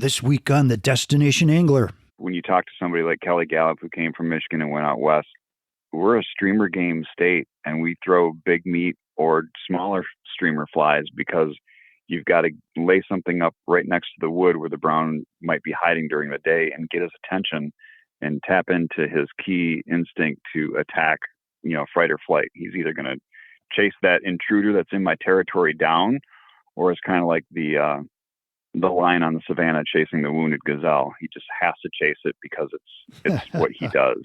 This week on The Destination Angler. When you talk to somebody like Kelly Gallup, who came from Michigan and went out west, we're a streamer game state, and we throw big meat or smaller streamer flies because you've got to lay something up right next to the wood where the brown might be hiding during the day and get his attention and tap into his key instinct to attack, fight or flight. He's either going to chase that intruder that's in my territory down, or it's kind of like the lion on the savannah chasing the wounded gazelle. He just has to chase it because it's what he does.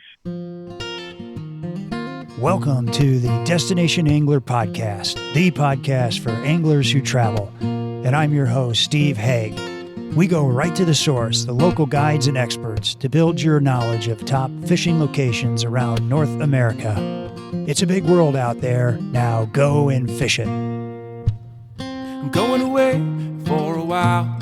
Welcome to the Destination Angler Podcast, the podcast for anglers who travel. And I'm your host, Steve Haig. We go right to the source, the local guides and experts, to build your knowledge of top fishing locations around North America. It's a big world out there. Now go and fish it. I'm going away for a while,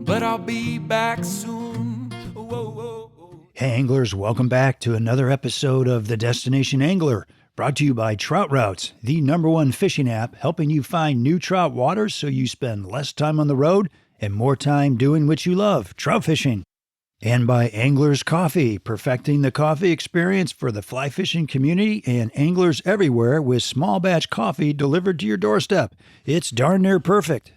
but I'll be back soon. Whoa, whoa, whoa. Hey anglers, welcome back to another episode of The Destination Angler, brought to you by Trout Routes, the #1 fishing app helping you find new trout waters so you spend less time on the road and more time doing what you love, trout fishing. And by Anglers Coffee, perfecting the coffee experience for the fly fishing community and anglers everywhere with small batch coffee delivered to your doorstep. It's darn near perfect.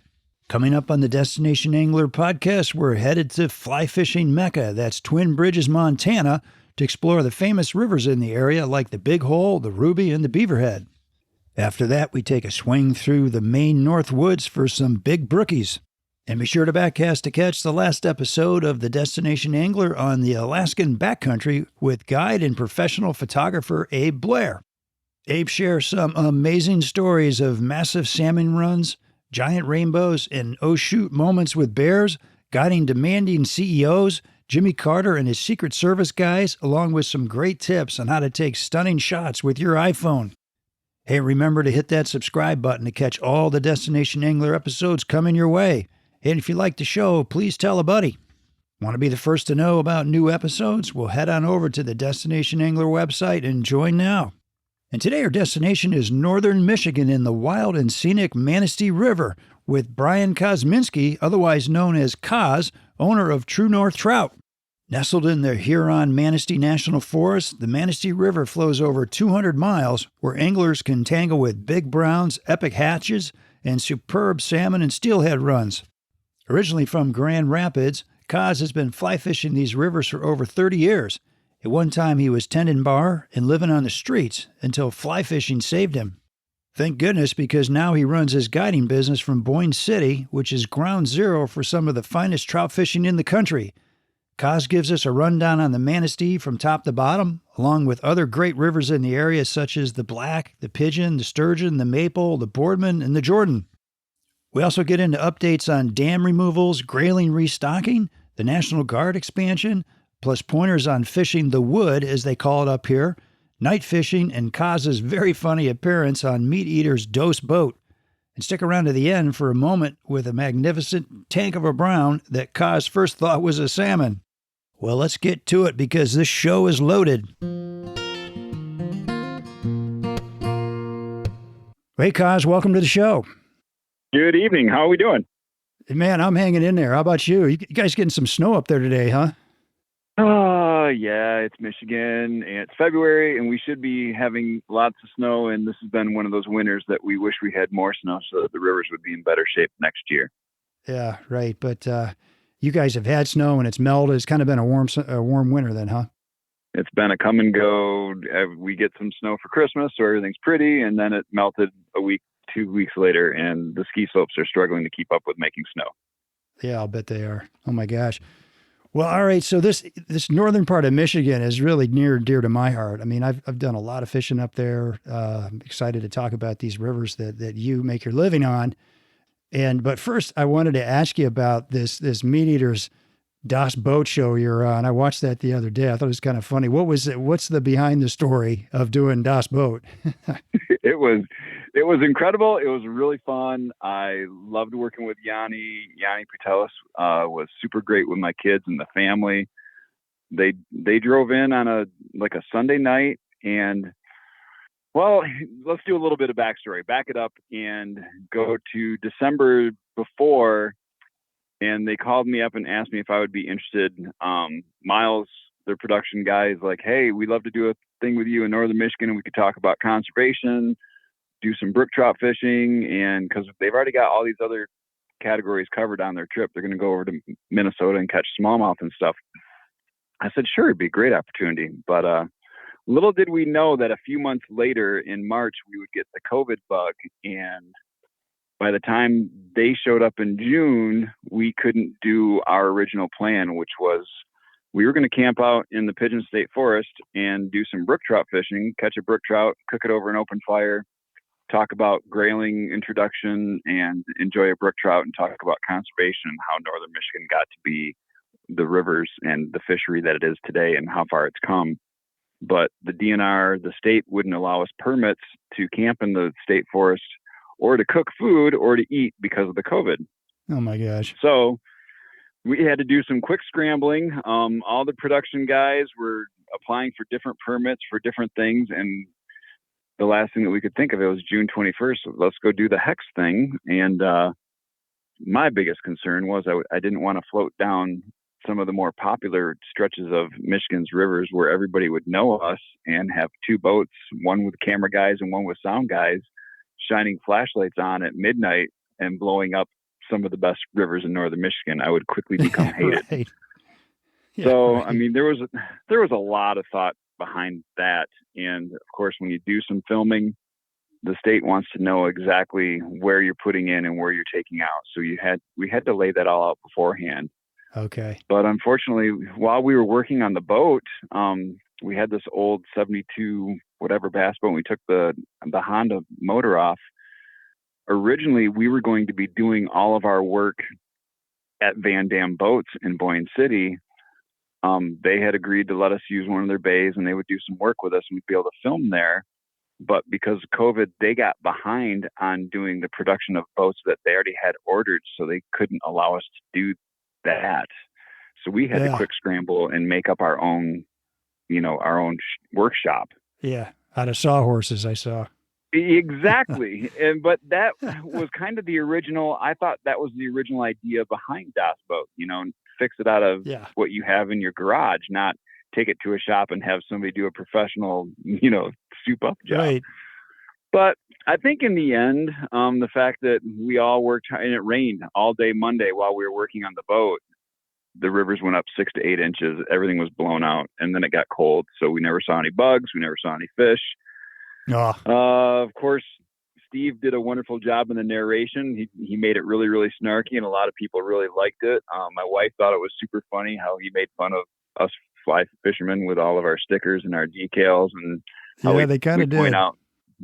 Coming up on the Destination Angler podcast, we're headed to fly fishing Mecca, that's Twin Bridges, Montana, to explore the famous rivers in the area like the Big Hole, the Ruby, and the Beaverhead. After that, we take a swing through the Maine North Woods for some big brookies. And be sure to backcast to catch the last episode of the Destination Angler on the Alaskan backcountry with guide and professional photographer Abe Blair. Abe shares some amazing stories of massive salmon runs, giant rainbows, and oh shoot moments with bears, guiding demanding CEOs, Jimmy Carter and his Secret Service guys, along with some great tips on how to take stunning shots with your iPhone. Hey, remember to hit that subscribe button to catch all the Destination Angler episodes coming your way. And if you like the show, please tell a buddy. Want to be the first to know about new episodes? Well, head on over to the Destination Angler website and join now. And today our destination is northern Michigan in the wild and scenic Manistee River with Brian Kozminski, otherwise known as Koz, owner of True North Trout. Nestled in the Huron-Manistee National Forest, the Manistee River flows over 200 miles where anglers can tangle with big browns, epic hatches, and superb salmon and steelhead runs. Originally from Grand Rapids, Koz has been fly fishing these rivers for over 30 years. At one time, he was tending bar and living on the streets until fly fishing saved him. Thank goodness, because now he runs his guiding business from Boyne City, which is ground zero for some of the finest trout fishing in the country. Koz gives us a rundown on the Manistee from top to bottom, along with other great rivers in the area such as the Black, the Pigeon, the Sturgeon, the Maple, the Boardman, and the Jordan. We also get into updates on dam removals, grayling restocking, the National Guard expansion, plus pointers on fishing the wood, as they call it up here, night fishing, and Koz's very funny appearance on Meat Eater's Dose boat. And stick around to the end for a moment with a magnificent tank of a brown that Koz first thought was a salmon. Well, let's get to it because this show is loaded. Hey, Koz, welcome to the show. Good evening. How are we doing? Man, I'm hanging in there. How about you? You guys getting some snow up there today, huh? Yeah, it's Michigan, and it's February, and we should be having lots of snow, and this has been one of those winters that we wish we had more snow so that the rivers would be in better shape next year. Yeah, right. But you guys have had snow, and it's melted. It's kind of been a warm winter then, huh? It's been a come and go. We get some snow for Christmas, so everything's pretty, and then it melted a week, 2 weeks later, and the ski slopes are struggling to keep up with making snow. Yeah, I'll bet they are. Oh my gosh. Well, all right. So this northern part of Michigan is really near and dear to my heart. I mean, I've done a lot of fishing up there. I'm excited to talk about these rivers that you make your living on. But first, I wanted to ask you about this Meat Eater's Das Boat show you're on. I watched that the other day. I thought it was kind of funny. What was it? What's the behind the story of doing Das Boat? It was incredible. It was really fun. I loved working with Yanni. Yanni Putelis was super great with my kids and the family. They drove in on a Sunday night, and well, let's do a little bit of backstory. Back it up and go to December before. and they called me up and asked me if I would be interested. Miles, their production guy, is like, hey, we'd love to do a thing with you in northern Michigan, and we could talk about conservation, do some brook trout fishing, and because they've already got all these other categories covered on their trip, they're going to go over to Minnesota and catch smallmouth and stuff. I said, sure, it'd be a great opportunity. But little did we know that a few months later in March, we would get the COVID bug. And by the time they showed up in June, we couldn't do our original plan, which was we were going to camp out in the Pigeon State Forest and do some brook trout fishing, catch a brook trout, cook it over an open fire, talk about grayling introduction, and enjoy a brook trout, and talk about conservation and how northern Michigan got to be the rivers and the fishery that it is today and how far it's come. But the DNR, the state, wouldn't allow us permits to camp in the state forest or to cook food or to eat because of the COVID. Oh my gosh. So we had to do some quick scrambling. All the production guys were applying for different permits for different things. And the last thing that we could think of, it was June 21st. So let's go do the hex thing. And my biggest concern was I didn't want to float down some of the more popular stretches of Michigan's rivers where everybody would know us and have two boats, one with camera guys and one with sound guys, shining flashlights on at midnight and blowing up some of the best rivers in northern Michigan. I would quickly become hated. Right. Yeah, so, right. I mean, there was a lot of thought behind that. And of course, when you do some filming, the state wants to know exactly where you're putting in and where you're taking out. So we had to lay that all out beforehand. Okay. But unfortunately, while we were working on the boat, we had this old 72 whatever bass boat. And we took the Honda motor off. Originally, we were going to be doing all of our work at Van Dam Boats in Boyne City. They had agreed to let us use one of their bays, and they would do some work with us, and we'd be able to film there. But because of COVID, they got behind on doing the production of boats that they already had ordered, so they couldn't allow us to do that. So we had to quick scramble and make up our own, our own workshop. Yeah, out of sawhorses, I saw. Exactly. But that was kind of the original. I thought that was the original idea behind Das Boat. Fix it out of what you have in your garage, not take it to a shop and have somebody do a professional, soup up job. Right. But I think in the end, the fact that we all worked and it rained all day Monday while we were working on the boat, the rivers went up 6 to 8 inches. Everything was blown out, and then it got cold. So we never saw any bugs. We never saw any fish. Of course, Steve did a wonderful job in the narration. He made it really, really snarky, and a lot of people really liked it. My wife thought it was super funny how he made fun of us fly fishermen with all of our stickers and our decals, and how they kind of point out.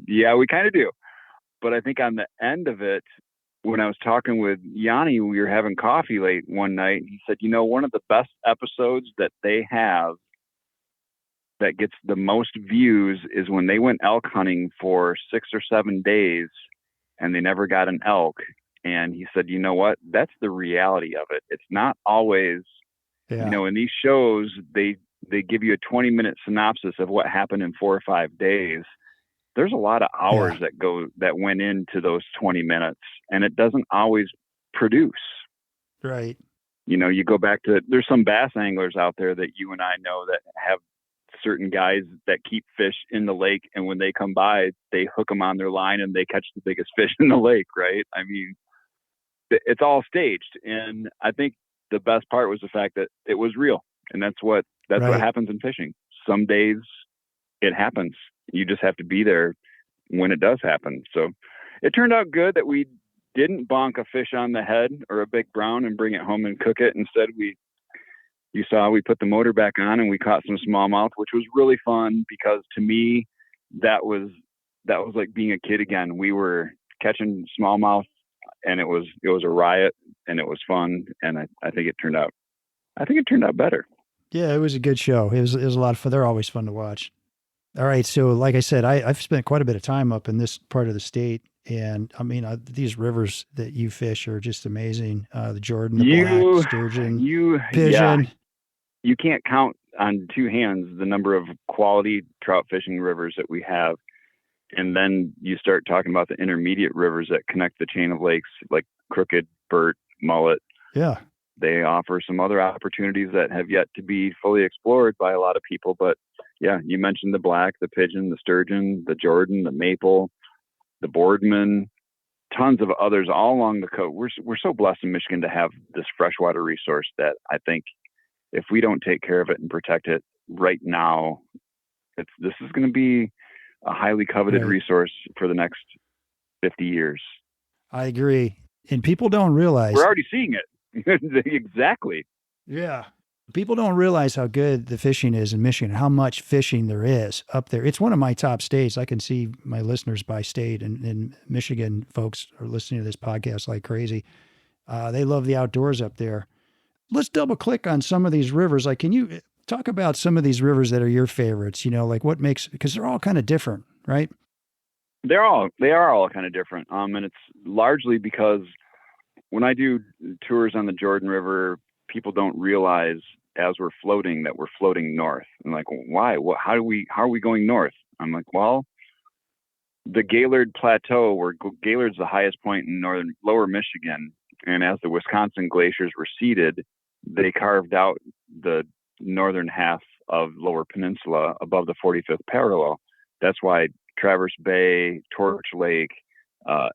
Yeah, we kind of do. But I think on the end of it, when I was talking with Yanni, we were having coffee late one night. He said, one of the best episodes that they have that gets the most views is when they went elk hunting for 6 or 7 days and they never got an elk. And he said, you know what? That's the reality of it. It's not always, in these shows, they give you a 20-minute synopsis of what happened in 4 or 5 days. There's a lot of hours that went into those 20 minutes, and it doesn't always produce. Right. You go back to, there's some bass anglers out there that you and I know that have certain guys that keep fish in the lake, and when they come by, they hook them on their line and they catch the biggest fish in the lake, right? I mean, it's all staged. And I think the best part was the fact that it was real. And that's what happens in fishing. Some days it happens. You just have to be there when it does happen. So it turned out good that we didn't bonk a fish on the head or a big brown and bring it home and cook it. Instead, we put the motor back on and we caught some smallmouth, which was really fun because to me, that was like being a kid again. We were catching smallmouth and it was a riot and it was fun. And I think it turned out better. Yeah, it was a good show. It was a lot of fun. They're always fun to watch. All right. So like I said, I've spent quite a bit of time up in this part of the state. And I mean, these rivers that you fish are just amazing. The Jordan, the Black, Sturgeon, Pigeon. Yeah. You can't count on two hands the number of quality trout fishing rivers that we have. And then you start talking about the intermediate rivers that connect the chain of lakes, like Crooked, Burt, Mullet. Yeah. they offer some other opportunities that have yet to be fully explored by a lot of people. But yeah, you mentioned the black, the pigeon, the sturgeon, the Jordan, the maple, the Boardman, tons of others all along the coast. We're so blessed in Michigan to have this freshwater resource that I think if we don't take care of it and protect it right now, this is going to be a highly coveted resource for the next 50 years. I agree. And people don't realize. We're already seeing it. Exactly. Yeah. People don't realize how good the fishing is in Michigan, how much fishing there is up there. It's one of my top states. I can see my listeners by state, and Michigan folks are listening to this podcast like crazy. They love the outdoors up there. Let's double click on some of these rivers. Like, can you talk about some of these rivers that are your favorites? You know, like what makes, because they're all kind of different, right? They are all kind of different. And it's largely because when I do tours on the Jordan River, people don't realize as we're floating that we're floating north. And like, why? How are we going north? I'm like, well, the Gaylord Plateau, where Gaylord's the highest point in lower Michigan, and as the Wisconsin glaciers receded, they carved out the northern half of Lower Peninsula above the 45th parallel. That's why Traverse Bay, Torch Lake,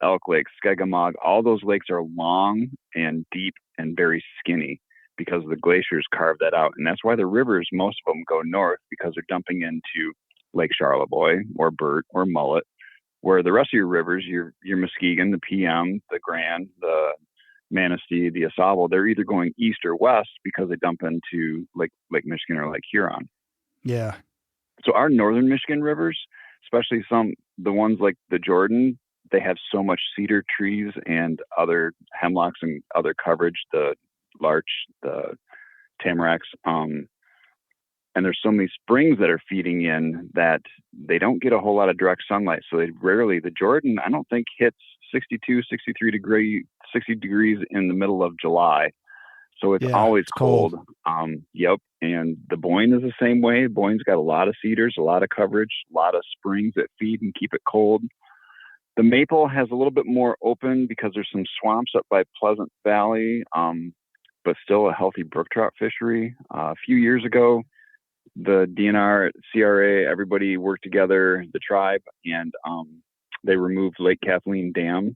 Elk Lake, Skegamog, all those lakes are long and deep and very skinny because the glaciers carved that out. And that's why the rivers, most of them go north, because they're dumping into Lake Charlevoix or Burt or Mullet, where the rest of your rivers, your Muskegon, the PM, the Grand, the Manistee, the Asable, they're either going east or west because they dump into Lake Michigan or Lake Huron. Yeah. So our northern Michigan rivers, especially the ones like the Jordan, they have so much cedar trees and other hemlocks and other coverage, the larch, the tamaracks, and there's so many springs that are feeding in that they don't get a whole lot of direct sunlight. So the Jordan, I don't think hits 60 degrees in the middle of July. So it's always cold. Yep. And the Boyne is the same way. Boyne's got a lot of cedars, a lot of coverage, a lot of springs that feed and keep it cold. The Maple has a little bit more open because there's some swamps up by Pleasant Valley, but still a healthy brook trout fishery. A few years ago, the DNR, CRA, everybody worked together, the tribe, and they removed Lake Kathleen Dam.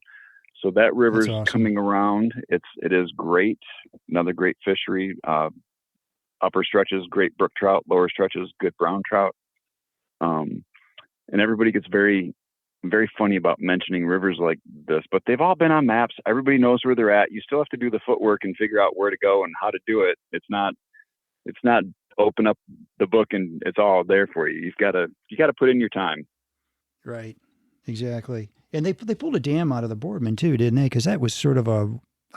So that river's coming around. It is great. Another great fishery. Upper stretches, great brook trout. Lower stretches, good brown trout. And everybody gets very, very funny about mentioning rivers like this, but they've all been on maps. Everybody knows where they're at. You still have to do the footwork and figure out where to go and how to do it. It's not open up the book and it's all there for you. You got to put in your time. Right. Exactly. And they pulled a dam out of the Boardman too, didn't they? Because that was sort of I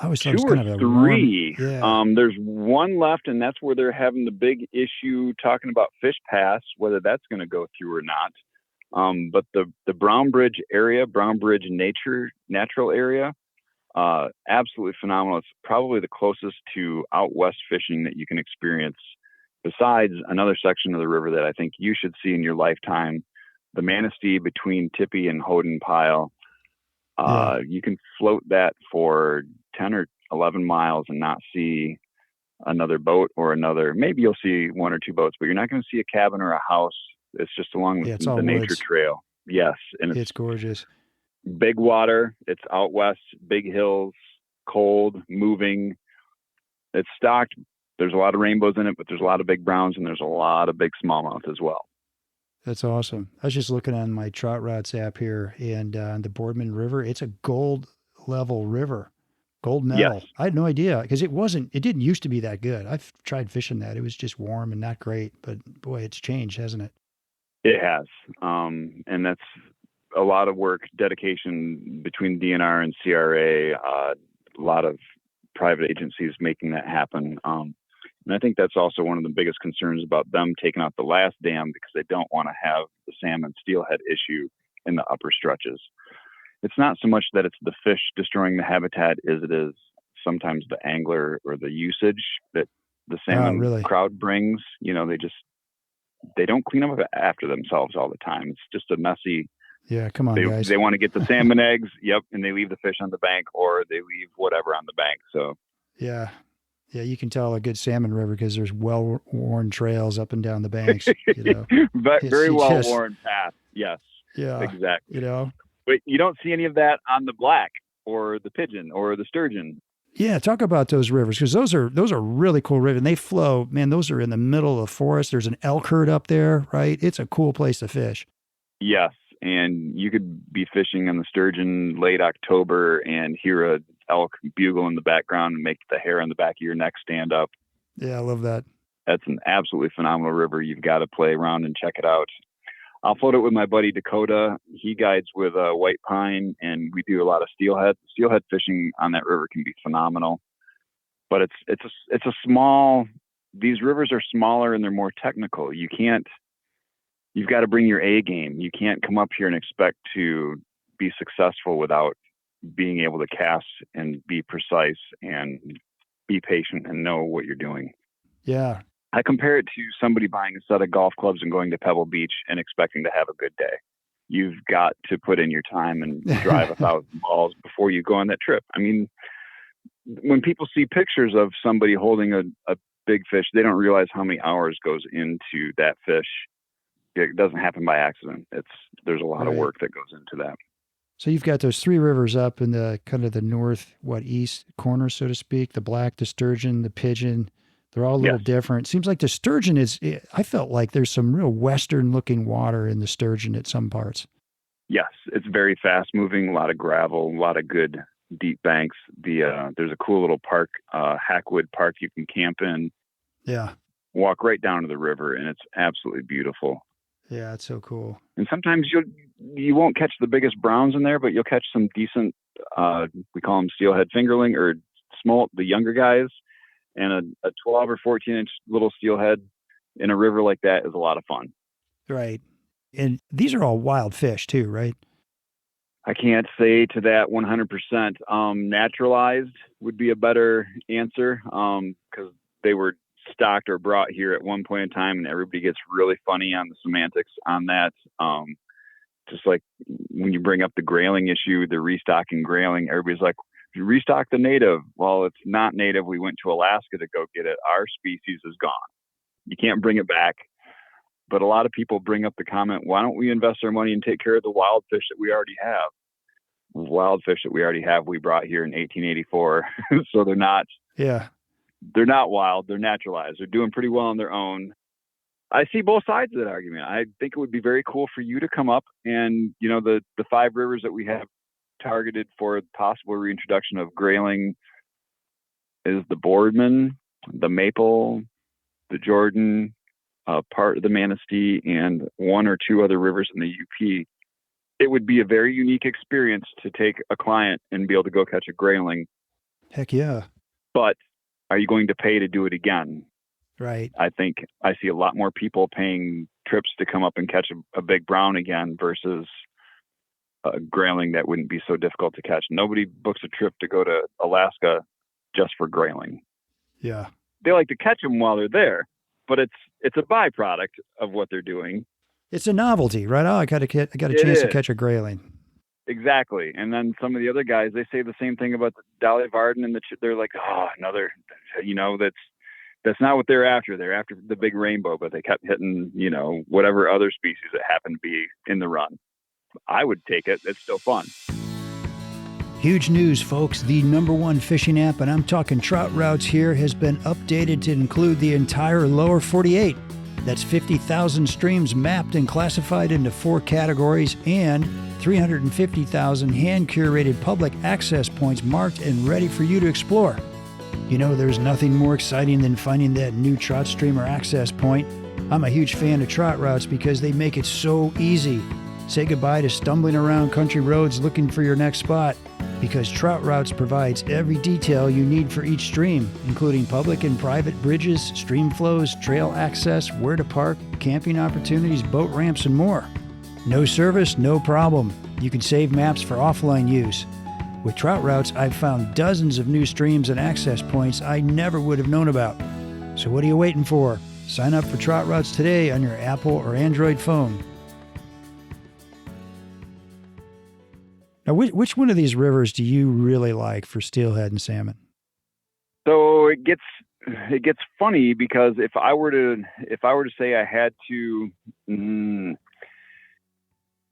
always thought it was kind of a three. Yeah. There's one left, and that's where they're having the big issue talking about Fish Pass, whether that's going to go through or not. But the Brown Bridge area, Brown Bridge natural area, absolutely phenomenal. It's probably the closest to out west fishing that you can experience, besides another section of the river that I think you should see in your lifetime. The Manistee between Tippy and Houghton Pile. You can float that for 10 or 11 miles and not see another boat or maybe you'll see one or two boats, but you're not going to see a cabin or a house. It's just along the nature trail. Yes. And it's gorgeous. Big water. It's out west, big hills, cold, moving. It's stocked. There's a lot of rainbows in it, but there's a lot of big browns and there's a lot of big smallmouth as well. That's awesome. I was just looking on my Trout Routes app here, and the Boardman River, it's a gold level river, gold medal. Yes. I had no idea because it didn't used to be that good. I've tried fishing that. It was just warm and not great, but boy, it's changed, hasn't it? It has. And that's a lot of work, dedication between DNR and CRA, a lot of private agencies making that happen. And I think that's also one of the biggest concerns about them taking out the last dam, because they don't want to have the salmon steelhead issue in the upper stretches. It's not so much that it's the fish destroying the habitat as it is sometimes the angler or the usage that the salmon crowd brings. You know, they don't clean up after themselves all the time. It's just a messy. Yeah, come on, guys. They want to get the salmon eggs. Yep. And they leave the fish on the bank, or they leave whatever on the bank. So yeah. Yeah, you can tell a good salmon river because there's well-worn trails up and down the banks. You know, But it's, very you well just, worn path. Yes, yeah, you exactly. know. But you don't see any of that on the black or the pigeon or the sturgeon. Yeah, talk about those rivers because those are really cool rivers. And they flow, man. Those are in the middle of the forest. There's an elk herd up there, right? It's a cool place to fish. Yes, and you could be fishing in the sturgeon late October and hear a elk bugle in the background and make the hair on the back of your neck stand up. Yeah, I love that. That's an absolutely phenomenal river. You've got to play around and check it out. I'll float it with my buddy Dakota. He guides with white pine, and we do a lot of steelhead. Steelhead fishing on that river can be phenomenal, but it's a small. These rivers are smaller and they're more technical. You've got to bring your A game. You can't come up here and expect to be successful without being able to cast and be precise and be patient and know what you're doing. Yeah. I compare it to somebody buying a set of golf clubs and going to Pebble Beach and expecting to have a good day. You've got to put in your time and drive 1,000 balls before you go on that trip. I mean, when people see pictures of somebody holding a big fish, they don't realize how many hours goes into that fish. It doesn't happen by accident. There's a lot of work that goes into that. So you've got those three rivers up in the kind of the east corner, so to speak, the black, the sturgeon, the pigeon. They're all a little different. Seems like the sturgeon I felt like there's some real Western looking water in the sturgeon at some parts. Yes, it's very fast moving, a lot of gravel, a lot of good deep banks. There's a cool little park, Hackwood Park you can camp in. Yeah. Walk right down to the river and it's absolutely beautiful. Yeah, it's so cool. And sometimes you won't catch the biggest browns in there, but you'll catch some decent, we call them steelhead fingerling or small, the younger guys. And a 12 or 14-inch little steelhead in a river like that is a lot of fun. Right. And these are all wild fish too, right? I can't say to that 100%. Naturalized would be a better answer because they were stocked or brought here at one point in time, and everybody gets really funny on the semantics on that. Just like when you bring up the grayling issue, the restocking grayling, everybody's like, you restock the native. Well, it's not native. We went to Alaska to go get it. Our species is gone. You can't bring it back. But a lot of people bring up the comment, why don't we invest our money and take care of the wild fish that we already have? Wild fish that we already have, we brought here in 1884. So they're not wild. They're naturalized. They're doing pretty well on their own. I see both sides of that argument. I think it would be very cool for you to come up and, the 5 rivers that we have targeted for possible reintroduction of grayling is the Boardman, the Maple, the Jordan, part of the Manistee, and 1 or 2 other rivers in the UP. It would be a very unique experience to take a client and be able to go catch a grayling. Heck yeah. But are you going to pay to do it again? Right. I think I see a lot more people paying trips to come up and catch a big brown again versus a grayling that wouldn't be so difficult to catch. Nobody books a trip to go to Alaska just for grayling. Yeah. They like to catch them while they're there, but it's a byproduct of what they're doing. It's a novelty, right? Oh, I got a chance to catch a grayling. Exactly. And then some of the other guys, they say the same thing about the Dolly Varden and they're like, oh, another, that's not what they're after. They're after the big rainbow, but they kept hitting, whatever other species that happened to be in the run. I would take it. It's still fun. Huge news, folks. The #1 fishing app, and I'm talking Trout Routes here, has been updated to include the entire lower 48. That's 50,000 streams mapped and classified into 4 categories and 350,000 hand-curated public access points marked and ready for you to explore. There's nothing more exciting than finding that new trout stream or access point. I'm a huge fan of Trout Routes because they make it so easy. Say goodbye to stumbling around country roads looking for your next spot, because Trout Routes provides every detail you need for each stream, including public and private bridges, stream flows, trail access, where to park, camping opportunities, boat ramps, and more. No service, no problem. You can save maps for offline use. With Trout Routes, I've found dozens of new streams and access points I never would have known about. So what are you waiting for? Sign up for Trout Routes today on your Apple or Android phone. Now, which one of these rivers do you really like for steelhead and salmon? So it gets funny because if I were to say I had to,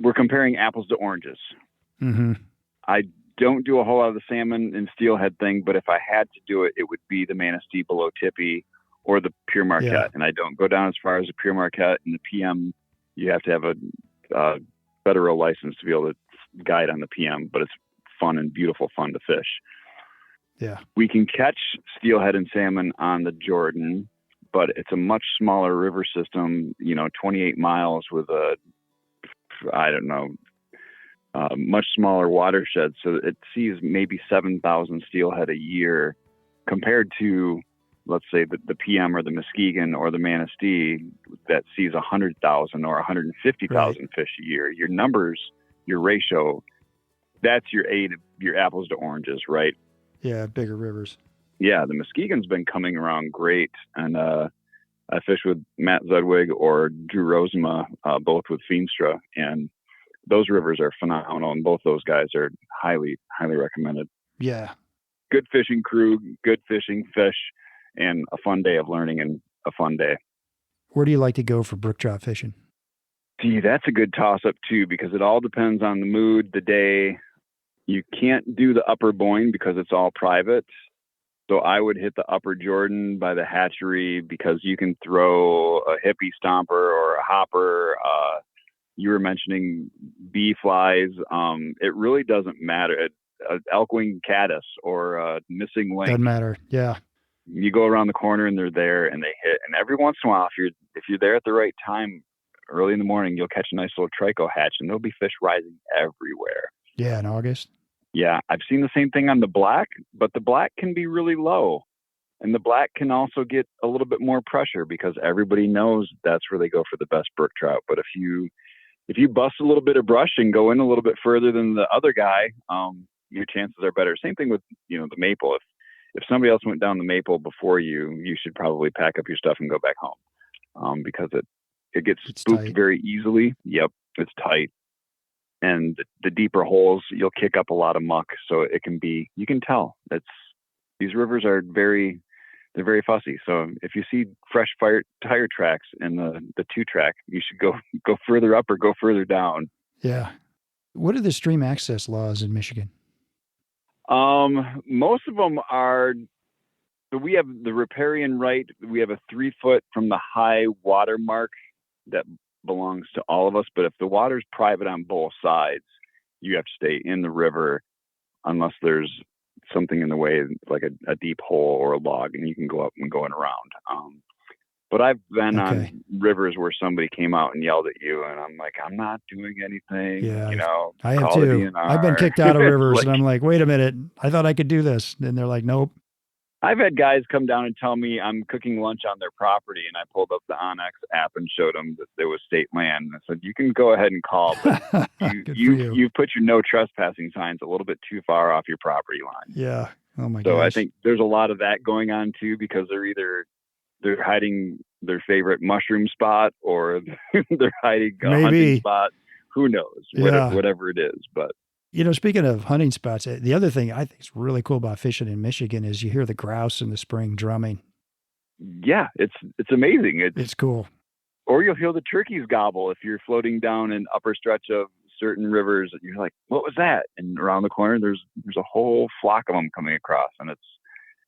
we're comparing apples to oranges. Mm-hmm. I don't do a whole lot of the salmon and steelhead thing, but if I had to do it, it would be the Manistee below Tippy or the pure Marquette. Yeah. And I don't go down as far as the pure Marquette and the PM. You have to have a federal license to be able to guide on the PM, but it's fun and beautiful fun to fish. Yeah. We can catch steelhead and salmon on the Jordan, but it's a much smaller river system, 28 miles with much smaller watershed. So it sees maybe 7,000 steelhead a year compared to, let's say, the PM or the Muskegon or the Manistee that sees 100,000 or 150,000 fish a year. Your numbers, your ratio, that's your apples to oranges, right? Yeah, bigger rivers. Yeah, the Muskegon's been coming around great. And I fish with Matt Zudwig or Drew Rosema, both with Feenstra. And those rivers are phenomenal. And both those guys are highly, highly recommended. Yeah. Good fishing crew, good fishing fish, and a fun day of learning and a fun day. Where do you like to go for brook trout fishing? See, that's a good toss-up, too, because it all depends on the mood, the day. You can't do the upper Boyne because it's all private. So I would hit the upper Jordan by the hatchery because you can throw a hippie stomper or a hopper. You were mentioning bee flies. It really doesn't matter. An elk-winged caddis or a missing link. Doesn't matter. Yeah. You go around the corner and they're there and they hit. And every once in a while, if you're there at the right time, early in the morning, you'll catch a nice little trico hatch and there'll be fish rising everywhere. Yeah, in August. Yeah, I've seen the same thing on the black, but the black can be really low. And the black can also get a little bit more pressure because everybody knows that's where they go for the best brook trout. But if you bust a little bit of brush and go in a little bit further than the other guy, your chances are better. Same thing with, the maple. If somebody else went down the maple before you should probably pack up your stuff and go back home because it gets spooked very easily. Yep, it's tight. And the deeper holes, you'll kick up a lot of muck. So you can tell these rivers are they're very fussy. So if you see fresh tire tracks in the 2-track, you should go further up or go further down. Yeah. What are the stream access laws in Michigan? Most of them are, so we have the riparian right. We have a 3 foot from the high water mark that belongs to all of us. But if the water's private on both sides, you have to stay in the river unless there's something in the way, like a deep hole or a log, and you can go up and go in around. But I've been on rivers where somebody came out and yelled at you, and I'm like, I'm not doing anything. Yeah, I have too. I've been kicked out of rivers, and I'm like, wait a minute, I thought I could do this, and they're like, nope. I've had guys come down and tell me I'm cooking lunch on their property, and I pulled up the Onyx app and showed them that there was state land. And I said, you can go ahead and call, but you put your no trespassing signs a little bit too far off your property line. Yeah. Oh my gosh. So I think there's a lot of that going on too, because they're hiding their favorite mushroom spot or they're hiding a hunting spot. Who knows? Whatever it is, but. Speaking of hunting spots, the other thing I think is really cool about fishing in Michigan is you hear the grouse in the spring drumming. Yeah, it's amazing. It's cool. Or you'll hear the turkeys gobble if you're floating down an upper stretch of certain rivers. You're like, what was that? And around the corner, there's a whole flock of them coming across, and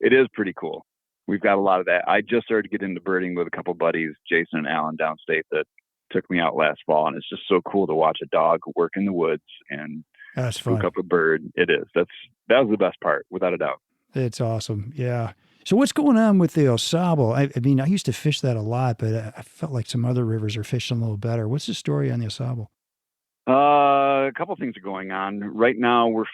it is pretty cool. We've got a lot of that. I just started to get into birding with a couple buddies, Jason and Alan downstate, that took me out last fall, and it's just so cool to watch a dog work in the woods and spook up a bird. It is. That was the best part, without a doubt. It's awesome. Yeah. So what's going on with the Au Sable? I mean, I used to fish that a lot, but I felt like some other rivers are fishing a little better. What's the story on the Au Sable? A couple things are going on. Right now we're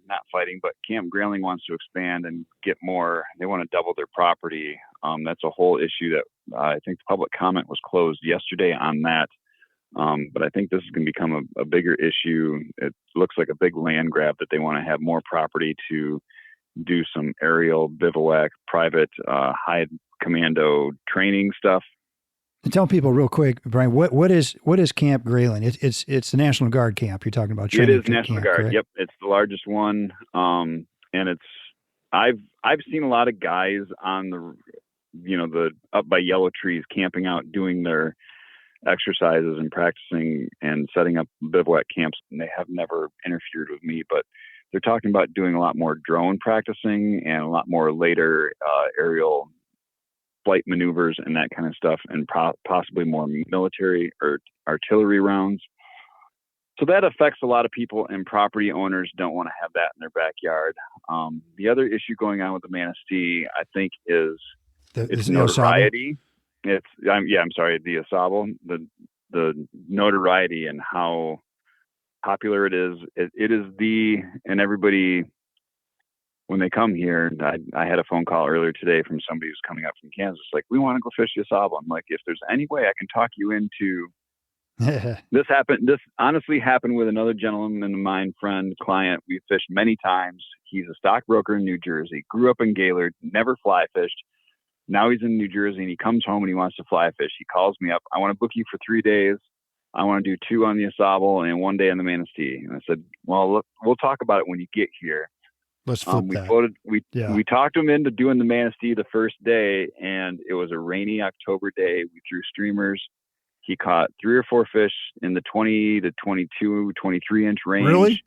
not fighting, but Camp Grayling wants to expand and get more. They want to double their property. That's a whole issue that I think the public comment was closed yesterday on that. But I think this is going to become a bigger issue. It looks like a big land grab that they want to have more property to do some aerial bivouac, private high commando training stuff. And tell people real quick, Brian, what is Camp Grayling? It's the National Guard camp you're talking about. It is National Guard. Correct? Yep, it's the largest one, and it's I've seen a lot of guys on the up by yellow trees camping out, doing their exercises and practicing and setting up bivouac camps, and they have never interfered with me. But they're talking about doing a lot more drone practicing and a lot more later aerial flight maneuvers and that kind of stuff, and possibly more military or artillery rounds. So that affects a lot of people, and property owners don't want to have that in their backyard. The other issue going on with the Manistee, I think, is its notoriety. The Asable, the notoriety and how popular it is. It is and everybody, when they come here, I had a phone call earlier today from somebody who's coming up from Kansas, like, we want to go fish the Asable. I'm like, if there's any way I can talk you into this honestly happened with another gentleman of mine, friend, client. We fished many times. He's a stockbroker in New Jersey, grew up in Gaylord, never fly fished. Now he's in New Jersey and he comes home and he wants to fly fish. He calls me up. I want to book you for 3 days. I want to do 2 on the Asable and 1 day on the Manistee. And I said, well, look, we'll talk about it when you get here. Let's flip that. We talked him into doing the Manistee the first day, and it was a rainy October day. We threw streamers. He caught 3 or 4 fish in the 20 to 22, 23 inch range. Really?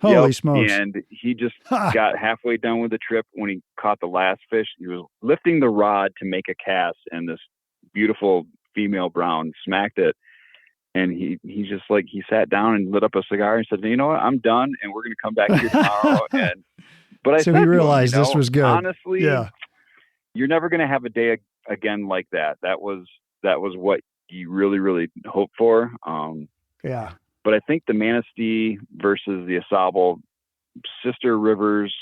Holy smokes. And he just got halfway done with the trip when he caught the last fish. He was lifting the rod to make a cast, and this beautiful female brown smacked it. And he sat down and lit up a cigar and said, you know what, I'm done, and we're going to come back here tomorrow. So he realized this was good. Honestly, you're never going to have a day again like that. That was what you really, really hope for. But I think the Manistee versus the Asable, sister rivers,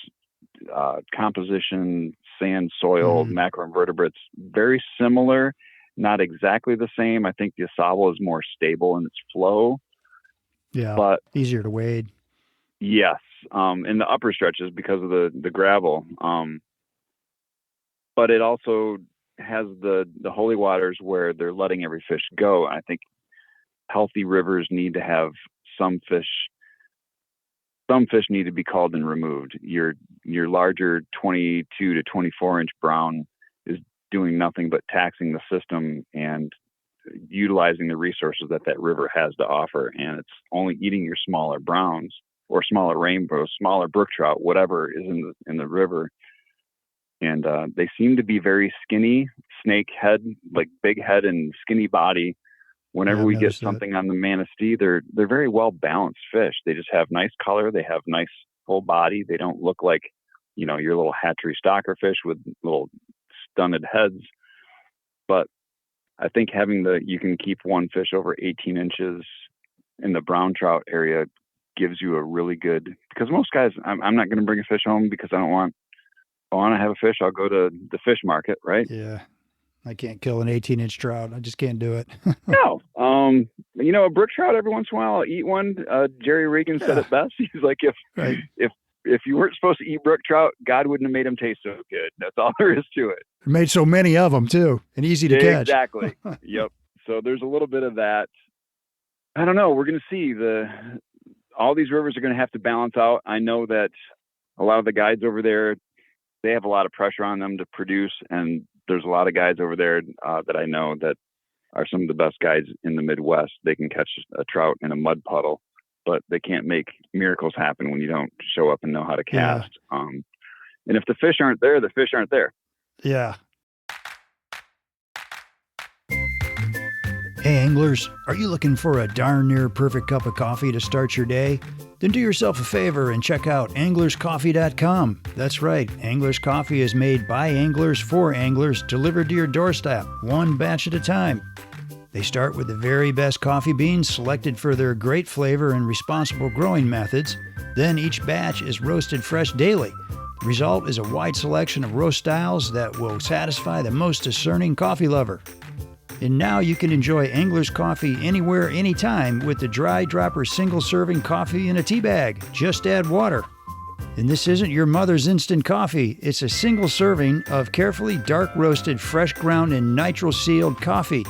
composition, sand, soil, macroinvertebrates, very similar, not exactly the same. I think the Asable is more stable in its flow. Yeah, but easier to wade. Yes, in the upper stretches because of the gravel. But it also has the holy waters where they're letting every fish go. I think healthy rivers need to have some fish need to be called and removed. Your larger 22 to 24 inch brown is doing nothing but taxing the system and utilizing the resources that river has to offer. And it's only eating your smaller browns or smaller rainbows, smaller brook trout, whatever is in the river. And they seem to be very skinny, snake head, like big head and skinny body. Whenever we get something on the Manistee, they're very well balanced fish. They just have nice color. They have nice full body. They don't look like, your little hatchery stocker fish with little stunted heads. But I think you can keep one fish over 18 inches in the brown trout area gives you a really good, because most guys, I'm not going to bring a fish home because I want to have a fish. I'll go to the fish market, right? Yeah. I can't kill an 18-inch trout. I just can't do it. No. A brook trout every once in a while, I'll eat one. Jerry Regan said it best. He's like, if you weren't supposed to eat brook trout, God wouldn't have made them taste so good. That's all there is to it. Made so many of them too, and easy to catch. Exactly. Yep. So there's a little bit of that. I don't know. We're going to see all these rivers are going to have to balance out. I know that a lot of the guides over there, they have a lot of pressure on them to produce, and there's a lot of guides over there that I know that are some of the best guides in the Midwest. They can catch a trout in a mud puddle, but they can't make miracles happen when you don't show up and know how to cast. Yeah. And if the fish aren't there, the fish aren't there. Yeah. Hey anglers, are you looking for a darn near perfect cup of coffee to start your day? Then do yourself a favor and check out anglerscoffee.com. That's right, Anglers Coffee is made by anglers for anglers, delivered to your doorstep, one batch at a time. They start with the very best coffee beans selected for their great flavor and responsible growing methods. Then each batch is roasted fresh daily. The result is a wide selection of roast styles that will satisfy the most discerning coffee lover. And now you can enjoy Angler's Coffee anywhere, anytime with the Dry Dropper single-serving coffee in a tea bag. Just add water. And this isn't your mother's instant coffee. It's a single serving of carefully dark-roasted, fresh ground and nitro-sealed coffee.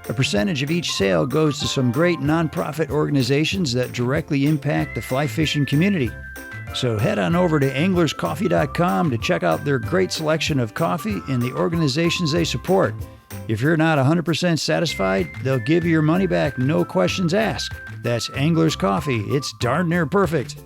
A percentage of each sale goes to some great nonprofit organizations that directly impact the fly fishing community. So head on over to anglerscoffee.com to check out their great selection of coffee and the organizations they support. If you're not 100% satisfied, they'll give you your money back, no questions asked. That's Angler's Coffee. It's darn near perfect.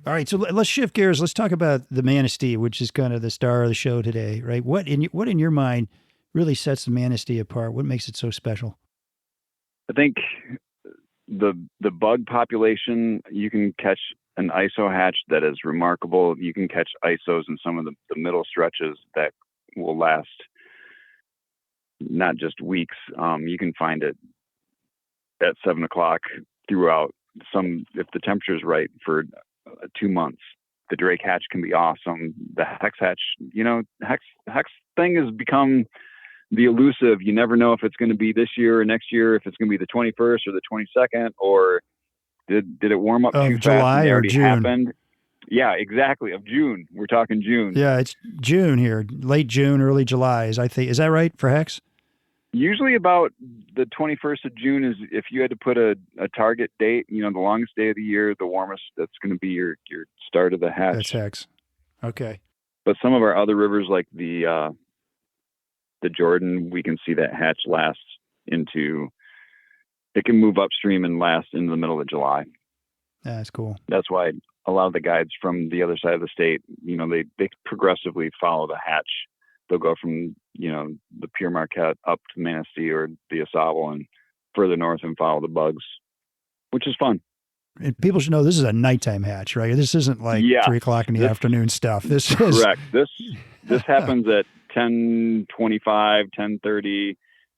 All right, so let's shift gears. Let's talk about the Manistee, which is kind of the star of the show today, right? What in your mind really sets the Manistee apart? What makes it so special? I think the bug population, you can catch an ISO hatch that is remarkable. You can catch ISOs in some of the middle stretches that will last not just weeks. You can find it at 7 o'clock throughout if the temperature is right, for 2 months. The Drake hatch can be awesome. The hex hatch, hex thing has become the elusive. You never know if it's going to be this year or next year, if it's going to be the 21st or the 22nd, or did it warm up too July fast and it already or June? Happened? Yeah, exactly. Of June. We're talking June. Yeah, it's June here, late June, early July. Is that right for hex? Usually about the 21st of June is, if you had to put a target date, the longest day of the year, the warmest, that's going to be your start of the hatch. That's hex. Okay. But some of our other rivers, like the Jordan, we can see that hatch it can move upstream and last into the middle of July. That's cool. That's why a lot of the guides from the other side of the state, they progressively follow the hatch. They'll go from, the Pure Marquette up to Manistee or the Asable and further north and follow the bugs, which is fun. And people should know this is a nighttime hatch, right? This isn't like 3 o'clock in the afternoon stuff. This is correct. This happens at 10:25, 10:30,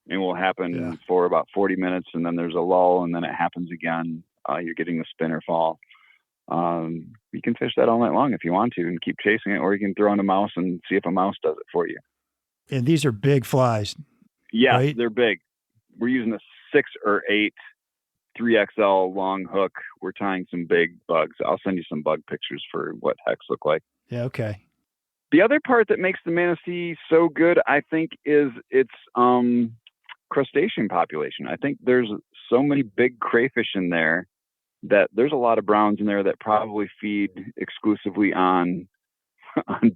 and will happen for about 40 minutes, and then there's a lull, and then it happens again. You're getting the spinner fall. You can fish that all night long if you want to and keep chasing it, or you can throw in a mouse and see if a mouse does it for you. And these are big flies. Yeah, right? They're big. We're using a 6 or 8 3XL long hook. We're tying some big bugs. I'll send you some bug pictures for what hex look like. Yeah, okay. The other part that makes the Manistee so good, I think, is its crustacean population. I think there's so many big crayfish in there that there's a lot of browns in there that probably feed exclusively on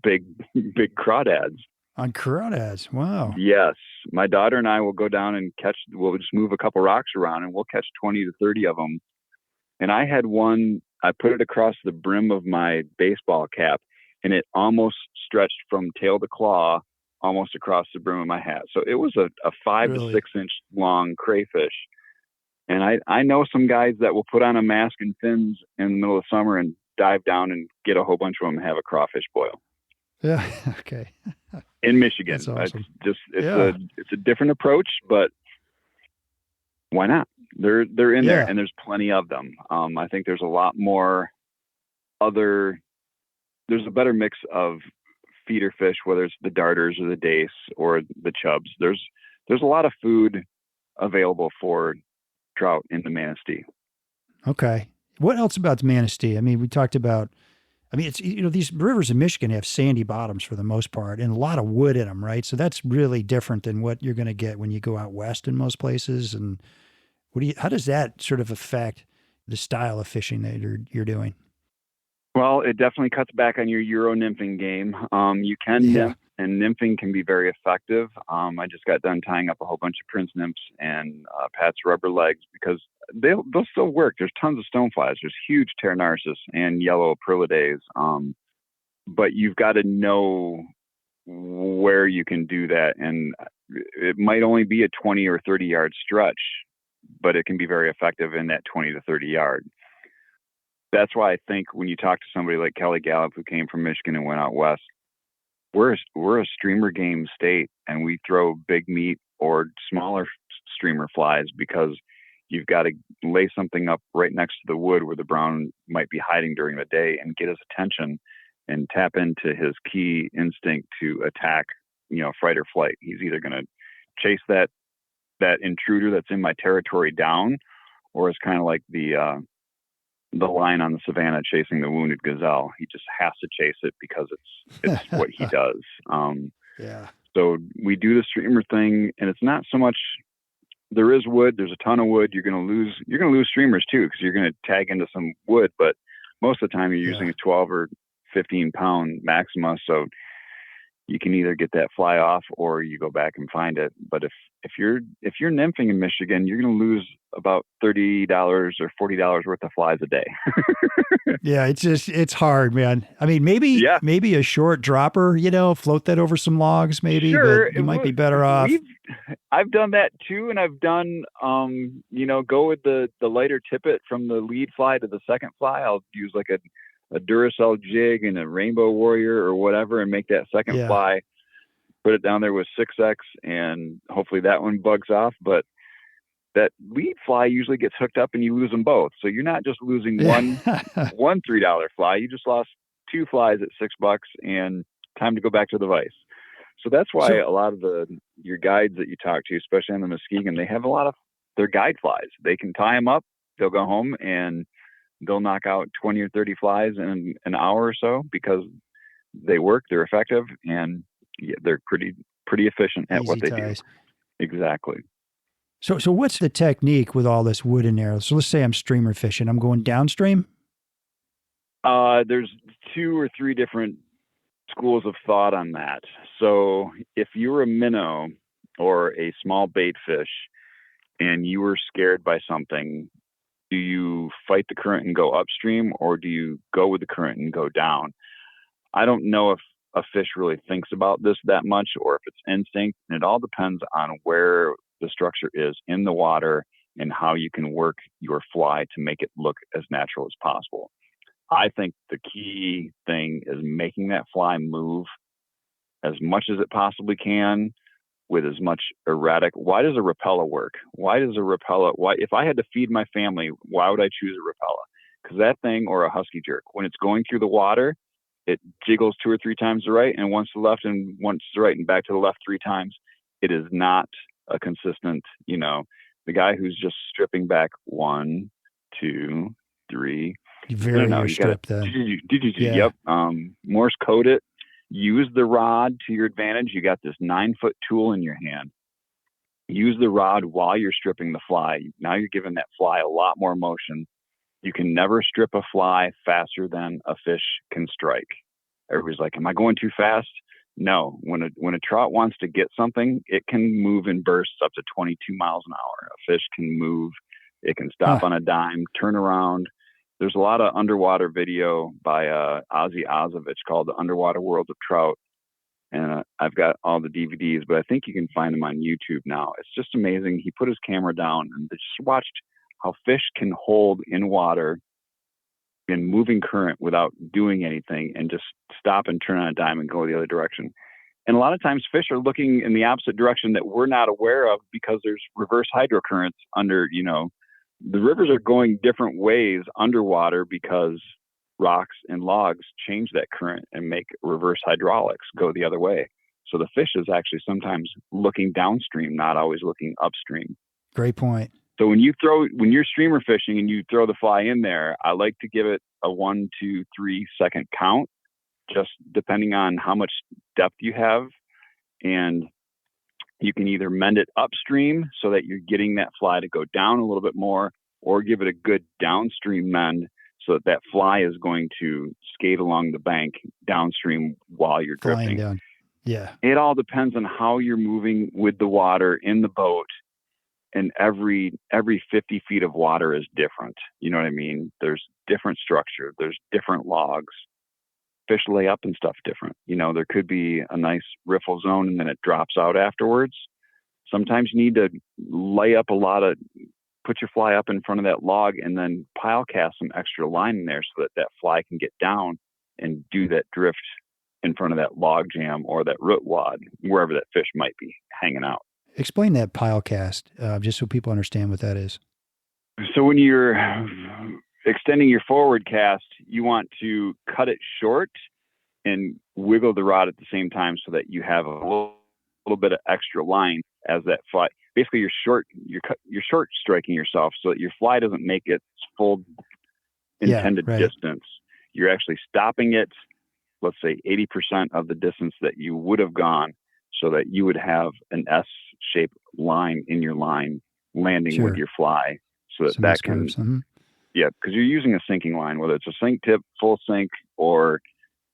big crawdads. On crawdads, wow. Yes. My daughter and I will go down and we'll just move a couple rocks around and we'll catch 20 to 30 of them. And I had one, I put it across the brim of my baseball cap, and it almost stretched from tail to claw almost across the brim of my hat. So it was a 5 to 6 inch long crayfish. And I know some guys that will put on a mask and fins in the middle of summer and dive down and get a whole bunch of them and have a crawfish boil. Yeah. Okay. In Michigan. That's awesome. It's a different approach, but why not? They're in there, and there's plenty of them. I think there's a lot more there's a better mix of feeder fish, whether it's the darters or the dace or the chubs. There's a lot of food available for trout in the Manistee. Okay. What else about the Manistee? I mean, we talked about, it's, these rivers in Michigan have sandy bottoms for the most part and a lot of wood in them, right? So that's really different than what you're going to get when you go out west in most places. And how does that sort of affect the style of fishing that you're doing? Well, it definitely cuts back on your Euro nymphing game. You can nymph, and nymphing can be very effective. I just got done tying up a whole bunch of Prince nymphs and Pat's rubber legs because they'll still work. There's tons of stoneflies. There's huge Terra narcissus and yellow perlades. But you've got to know where you can do that. And it might only be a 20 or 30 yard stretch, but it can be very effective in that 20 to 30 yard. That's why I think when you talk to somebody like Kelly Gallup, who came from Michigan and went out west, we're a streamer game state, and we throw big meat or smaller streamer flies because you've got to lay something up right next to the wood where the brown might be hiding during the day and get his attention and tap into his key instinct to attack, fight or flight. He's either going to chase that intruder that's in my territory down, or it's kind of like the lion on the savannah chasing the wounded gazelle. He just has to chase it because it's what he does. Yeah. So we do the streamer thing, and it's not so much there is wood. There's a ton of wood. You're going to lose streamers too, because you're going to tag into some wood. But most of the time, you're using a 12 or 15 pound Maxima. So you can either get that fly off or you go back and find it. But if you're nymphing in Michigan, you're going to lose about $30 or $40 worth of flies a day. Yeah, it's hard, man. I mean, maybe a short dropper, float that over some logs, maybe, sure, but you might be better off. I've done that too, and I've done, go with the lighter tippet from the lead fly to the second fly. I'll use like a Duracell jig and a Rainbow Warrior or whatever, and make that second fly, put it down there with 6X, and hopefully that one bugs off. But that lead fly usually gets hooked up and you lose them both. So you're not just losing one $3 fly. You just lost 2 flies at $6 and time to go back to the vise. So that's why a lot of your guides that you talk to, especially on the Muskegon, they have a lot of their guide flies. They can tie them up. They'll go home and they'll knock out 20 or 30 flies in an hour or so, because they work, they're effective, and they're pretty efficient at what they do. Exactly. So what's the technique with all this wood in there? So let's say I'm streamer fishing. I'm going downstream? There's 2 or 3 different schools of thought on that. So if you're a minnow or a small bait fish and you were scared by something, do you fight the current and go upstream, or do you go with the current and go down? I don't know if a fish really thinks about this that much, or if it's instinct, and it all depends on where the structure is in the water and how you can work your fly to make it look as natural as possible. I think the key thing is making that fly move as much as it possibly can with as much erratic. Why does a Rapella work? If I had to feed my family, why would I choose a Rapella? Because that thing, or a Husky Jerk, when it's going through the water, it jiggles 2 or 3 times to the right and once to the left and once to the right and back to the left 3 times. It is not a consistent, the guy who's just stripping back 1, 2, 3. Very stripped then. Yep. Morse code it. Use the rod to your advantage. You got this 9-foot tool in your hand. Use the rod while you're stripping the fly. Now you're giving that fly a lot more motion. You can never strip a fly faster than a fish can strike. Everybody's like, am I going too fast? No. When a trout wants to get something, it can move in bursts up to 22 miles an hour. A fish can move. It can stop on a dime, turn around. There's a lot of underwater video by Ozzy Ozovich called The Underwater World of Trout. And I've got all the DVDs, but I think you can find them on YouTube now. It's just amazing. He put his camera down and just watched how fish can hold in water in moving current without doing anything, and just stop and turn on a dime and go the other direction. And a lot of times fish are looking in the opposite direction that we're not aware of, because there's reverse hydrocurrents under, the rivers are going different ways underwater because rocks and logs change that current and make reverse hydraulics go the other way. So the fish is actually sometimes looking downstream, not always looking upstream. Great point. So when you're streamer fishing and you throw the fly in there, I like to give it a 1, 2, 3 second count, just depending on how much depth you have. And you can either mend it upstream so that you're getting that fly to go down a little bit more, or give it a good downstream mend so that fly is going to skate along the bank downstream while you're drifting. Down. Yeah. It all depends on how you're moving with the water in the boat. And every 50 feet of water is different. You know what I mean? There's different structure. There's different logs. Fish lay up and stuff different. There could be a nice riffle zone and then it drops out afterwards. Sometimes you need to put your fly up in front of that log and then pile cast some extra line in there so that fly can get down and do that drift in front of that log jam or that root wad, wherever that fish might be hanging out. Explain that pile cast, just so people understand what that is. So when you're extending your forward cast, you want to cut it short and wiggle the rod at the same time so that you have a little bit of extra line as that fly. Basically, you're short striking yourself so that your fly doesn't make its full intended distance. You're actually stopping it, let's say 80% of the distance that you would have gone, so that you would have an S-shaped line in your line landing with your fly, so Some that can, yeah, because you're using a sinking line, whether it's a sink tip, full sink, or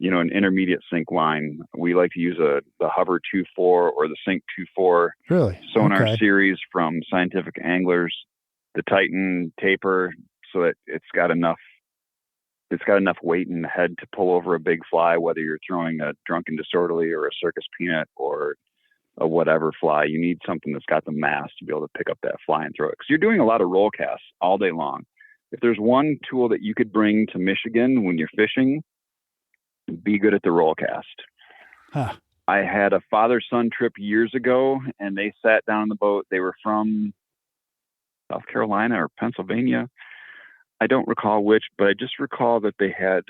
an intermediate sink line. We like to use the Hover 2.4 or the Sink 2.4 sonar series from Scientific Anglers, the Titan taper, so that it's got enough weight in the head to pull over a big fly, whether you're throwing a drunken disorderly or a circus peanut or a whatever fly. You need something that's got the mass to be able to pick up that fly and throw it, because you're doing a lot of roll casts all day long. If there's one tool that you could bring to Michigan when you're fishing, be good at the roll cast. I had a father-son trip years ago, and they sat down in the boat. They were from South Carolina or Pennsylvania. I don't recall which, but I just recall that they had,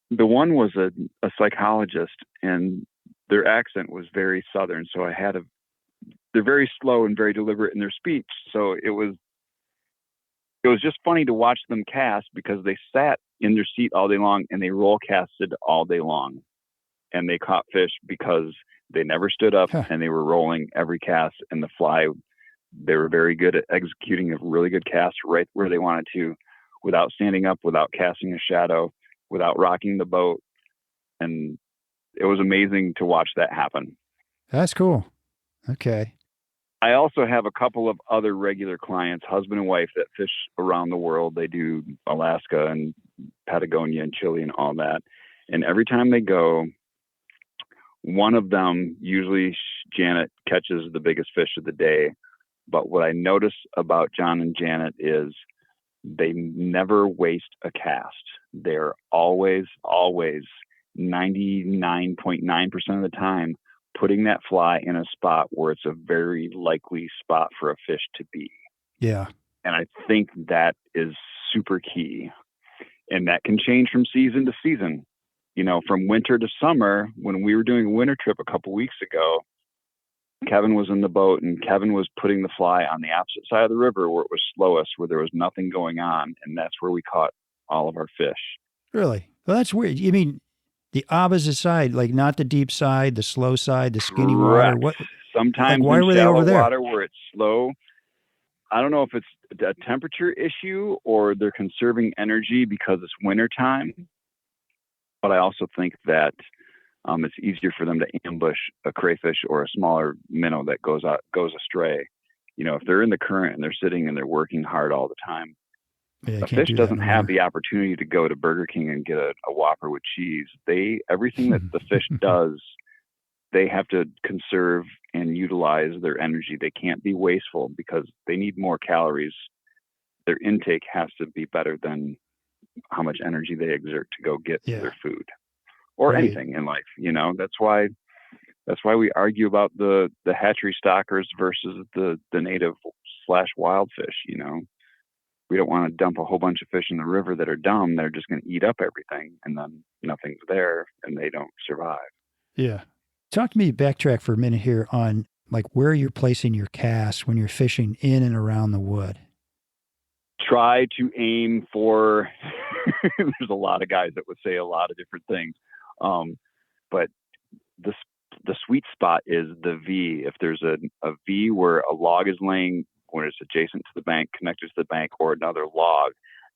the one was a psychologist, and their accent was very Southern. So they're very slow and very deliberate in their speech. So it was just funny to watch them cast, because they sat in their seat all day long and they roll casted all day long, and they caught fish because they never stood up and they were rolling every cast, and the fly, they were very good at executing a really good cast right where they wanted to, without standing up, without casting a shadow, without rocking the boat. And it was amazing to watch that happen. That's cool. Okay. I also have a couple of other regular clients, husband and wife, that fish around the world. They do Alaska and Patagonia and Chile and all that. And every time they go, one of them, usually Janet, catches the biggest fish of the day. But what I notice about John and Janet is they never waste a cast. They're always 99.9% of the time putting that fly in a spot where it's a very likely spot for a fish to be. Yeah. And I think that is super key. And that can change from season to season. From winter to summer, when we were doing a winter trip a couple weeks ago, Kevin was in the boat, and Kevin was putting the fly on the opposite side of the river where it was slowest, where there was nothing going on. And that's where we caught all of our fish. Really? Well, that's weird. You mean the opposite side, like not the deep side, the slow side, the skinny water? What? Sometimes why in were they over there? water where it's slow, I don't know if it's a temperature issue or they're conserving energy because it's wintertime. But I also think that it's easier for them to ambush a crayfish or a smaller minnow that goes astray. If they're in the current and they're sitting and they're working hard all the time, a fish doesn't have the opportunity to go to Burger King and get a Whopper with cheese. Everything that the fish does, they have to conserve and utilize their energy. They can't be wasteful because they need more calories. Their intake has to be better than how much energy they exert to go get their food or anything in life. That's why we argue about the hatchery stockers versus the native / wild fish. We don't want to dump a whole bunch of fish in the river that are dumb. They're just going to eat up everything, and then nothing's there and they don't survive. Yeah. Talk to me, backtrack for a minute here on like where you're placing your cast when you're fishing in and around the wood. Try to aim for, there's a lot of guys that would say a lot of different things. But the sweet spot is the V. If there's a V where a log is laying, where it's adjacent to the bank, connected to the bank, or another log,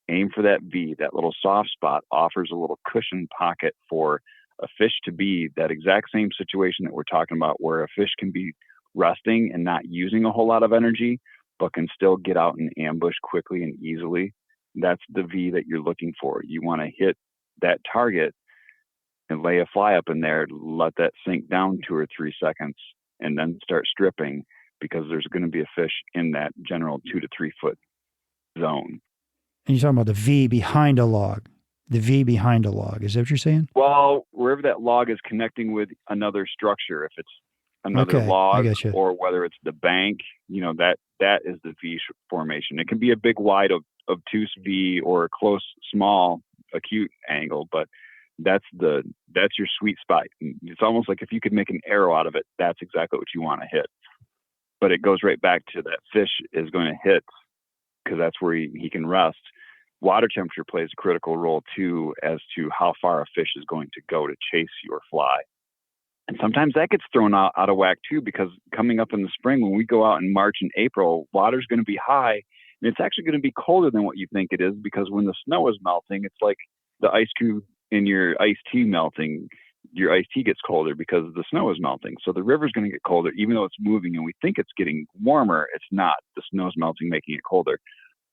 aim for that V. That little soft spot offers a little cushion pocket for a fish to be. That exact same situation that we're talking about, where a fish can be resting and not using a whole lot of energy, but can still get out and ambush quickly and easily. That's the V that you're looking for. You want to hit that target and lay a fly up in there, let that sink down 2 or 3 seconds, and then start stripping, because there's going to be a fish in that general 2 to 3 foot zone. And you're talking about the V behind a log. The V behind a log. Is that what you're saying? Well, wherever that log is connecting with another structure, if it's another log or whether it's the bank, that is the V formation. It can be a big wide obtuse V or a close, small, acute angle, but that's your sweet spot. It's almost like if you could make an arrow out of it, that's exactly what you want to hit. But it goes right back to that fish is going to hit, because that's where he can rest. Water temperature plays a critical role too, as to how far a fish is going to go to chase your fly. And sometimes that gets thrown out of whack too, because coming up in the spring, when we go out in March and April, water's going to be high, and it's actually going to be colder than what you think it is, because when the snow is melting, it's like the ice cube in your iced tea melting. Your iced tea gets colder because the snow is melting. So the river's going to get colder, even though it's moving and we think it's getting warmer. It's not. The snow's melting, making it colder.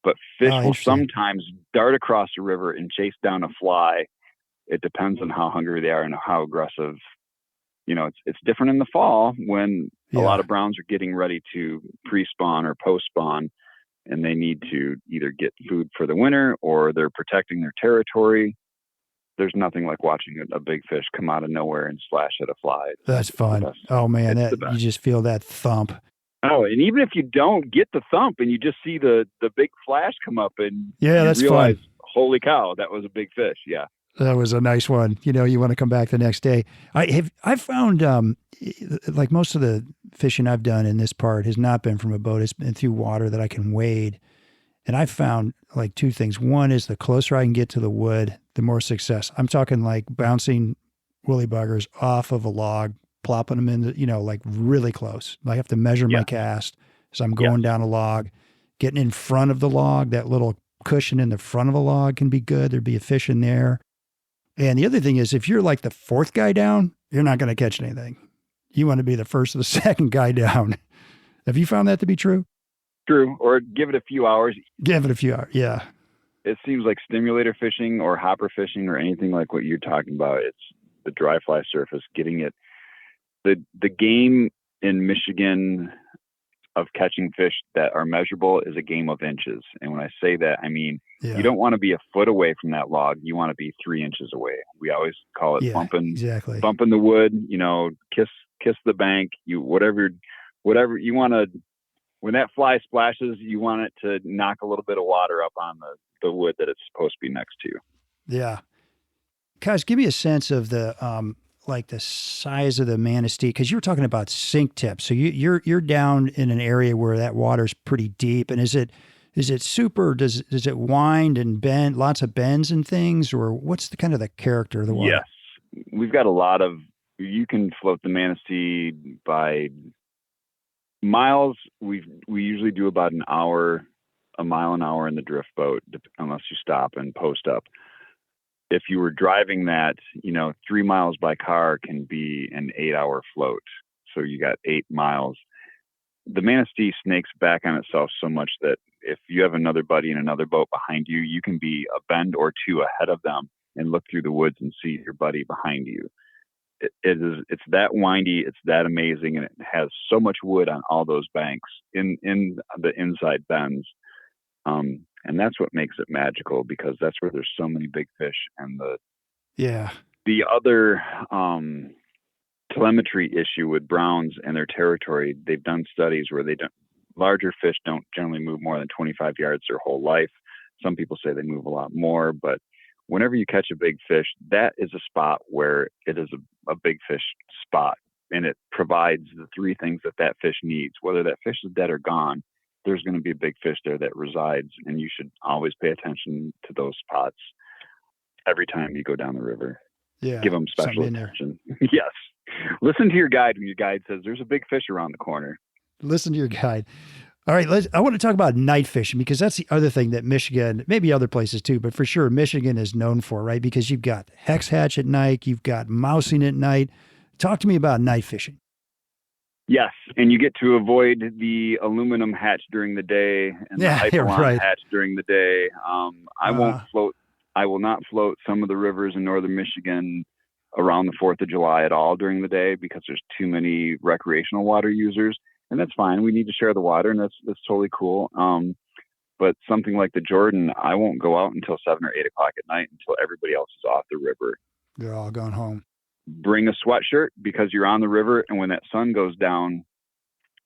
But fish will sometimes dart across the river and chase down a fly. It depends on how hungry they are and how aggressive. You know, it's different in the fall when a lot of browns are getting ready to pre-spawn or post-spawn, and they need to either get food for the winter or they're protecting their territory. There's nothing like watching a big fish come out of nowhere and slash at a fly. That's fun. Oh man, you just feel that thump. Oh, and even if you don't get the thump and you just see the big flash come up and that's realize, fun. Holy cow, that was a big fish. Yeah. That was a nice one. You know, you want to come back the next day. I found like most of the fishing I've done in this part has not been from a boat. It's been through water that I can wade. And I found like two things. One is the closer I can get to the wood, the more success. I'm talking like bouncing woolly buggers off of a log, plopping them in, like really close. I have to measure my cast. So I'm going down a log, getting in front of the log. That little cushion in the front of a log can be good. There'd be a fish in there. And the other thing is, if you're like the fourth guy down, you're not going to catch anything. You want to be the first or the second guy down. Have you found that to be true? True. Or give it a few hours. Give it a few hours. Yeah. It seems like stimulator fishing or hopper fishing or anything like what you're talking about. It's the dry fly surface, getting it. The game in Michigan of catching fish that are measurable is a game of inches. And when I say that, I mean, you don't want to be a foot away from that log. You want to be 3 inches away. We always call it bumping the wood, kiss the bank, whatever you want to. When that fly splashes, you want it to knock a little bit of water up on the wood that it's supposed to be next to. Yeah. Guys, give me a sense of the the size of the Manistee, because you were talking about sink tips. So you're down in an area where that water's pretty deep. And is it super? Does it wind and bend? Lots of bends and things, or what's the kind of the character of the water? Yes, we've got a lot of. You can float the Manistee by miles. We usually do about a mile an hour in the drift boat, unless you stop and post up. If you were driving that, 3 miles by car can be an 8-hour float. So you got 8 miles. The Manistee snakes back on itself so much that if you have another buddy in another boat behind you, you can be a bend or two ahead of them and look through the woods and see your buddy behind you. It's that windy, it's that amazing, and it has so much wood on all those banks in the inside bends. And that's what makes it magical, because that's where there's so many big fish. And the other telemetry issue with browns and their territory, they've done studies where larger fish don't generally move more than 25 yards their whole life. Some people say they move a lot more, but whenever you catch a big fish, that is a spot where it is a big fish spot, and it provides the 3 things that fish needs. Whether that fish is dead or gone, there's going to be a big fish there that resides, and you should always pay attention to those spots every time you go down the river. Yeah, give them special attention. Yes. Listen to your guide when your guide says there's a big fish around the corner. Listen to your guide. All right, I want to talk about night fishing, because that's the other thing that Michigan, maybe other places too, but for sure Michigan is known for, right? Because you've got hex hatch at night, you've got mousing at night. Talk to me about night fishing. Yes, and you get to avoid the aluminum hatch during the day and the Hypalon hatch during the day. I will not float some of the rivers in northern Michigan around the 4th of July at all during the day, because there's too many recreational water users. And that's fine. We need to share the water, and that's totally cool. But something like the Jordan, I won't go out until 7 or 8 o'clock at night until everybody else is off the river. They're all gone home. Bring a sweatshirt, because you're on the river, and when that sun goes down,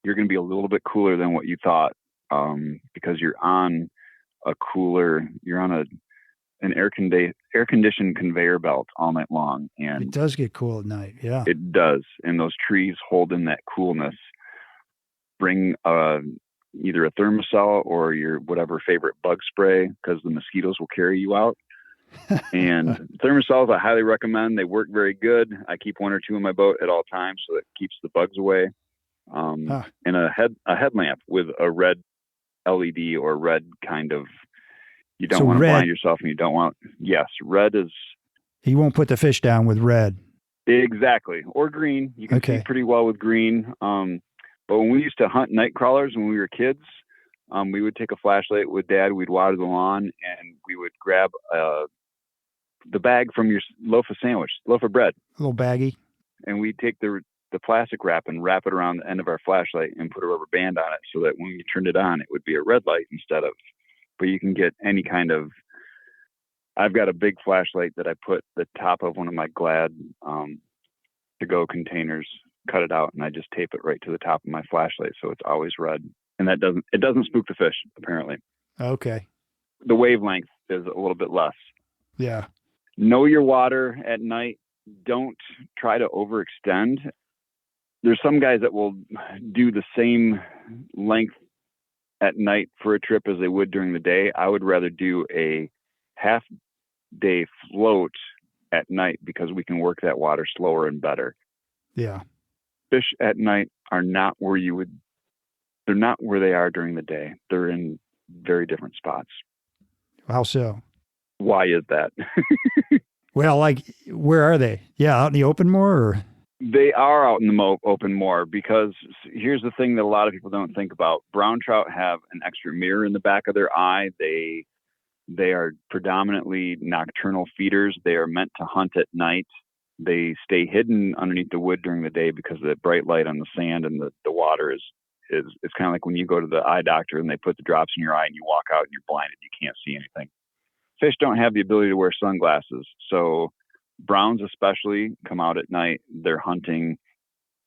you're going to be a little bit cooler than what you thought, because you're on an air-conditioned conveyor belt all night long. And it does get cool at night. Yeah, it does. And those trees hold in that coolness. Bring either a thermosol or your whatever favorite bug spray, because the mosquitoes will carry you out. And thermosols I highly recommend. They work very good. I keep 1 or 2 in my boat at all times, so that keeps the bugs away. Huh. And a headlamp with a red LED or red kind of. You don't So want to red, blind yourself, and you don't want. Yes, red is you won't put the fish down with red. exactly, or green. You can see pretty well with green. But when we used to hunt night crawlers when we were kids, we would take a flashlight with Dad. We'd water the lawn, and we would grab the bag from your loaf of bread, A little baggy. and we'd take the plastic wrap and wrap it around the end of our flashlight and put a rubber band on it so that when you turned it on, it would be a red light instead of. But you can get any kind of. I've got a big flashlight that I put the top of one of my Glad to-go containers, cut it out, and I just tape it right to the top of my flashlight, so it's always red. And it doesn't spook the fish, apparently. Okay. The wavelength is a little bit less. Yeah. Know your water at night. Don't try to overextend. There's some guys that will do the same length at night for a trip as they would during the day. I would rather do a half-day float at night because we can work that water slower and better. Yeah. Fish at night are not where they're not where they are during the day. They're in very different spots. How so? Why is that? Well, like, where are they? Yeah, out in the open more, or? They are out in the open more because here's the thing that a lot of people don't think about. Brown trout have an extra mirror in the back of their eye. They are predominantly nocturnal feeders. They are meant to hunt at night. They stay hidden underneath the wood during the day because of the bright light on the sand, and the water is it's kind of like when you go to the eye doctor and they put the drops in your eye and you walk out and you're blinded. You can't see anything. Fish don't have the ability to wear sunglasses. So browns especially come out at night. They're hunting.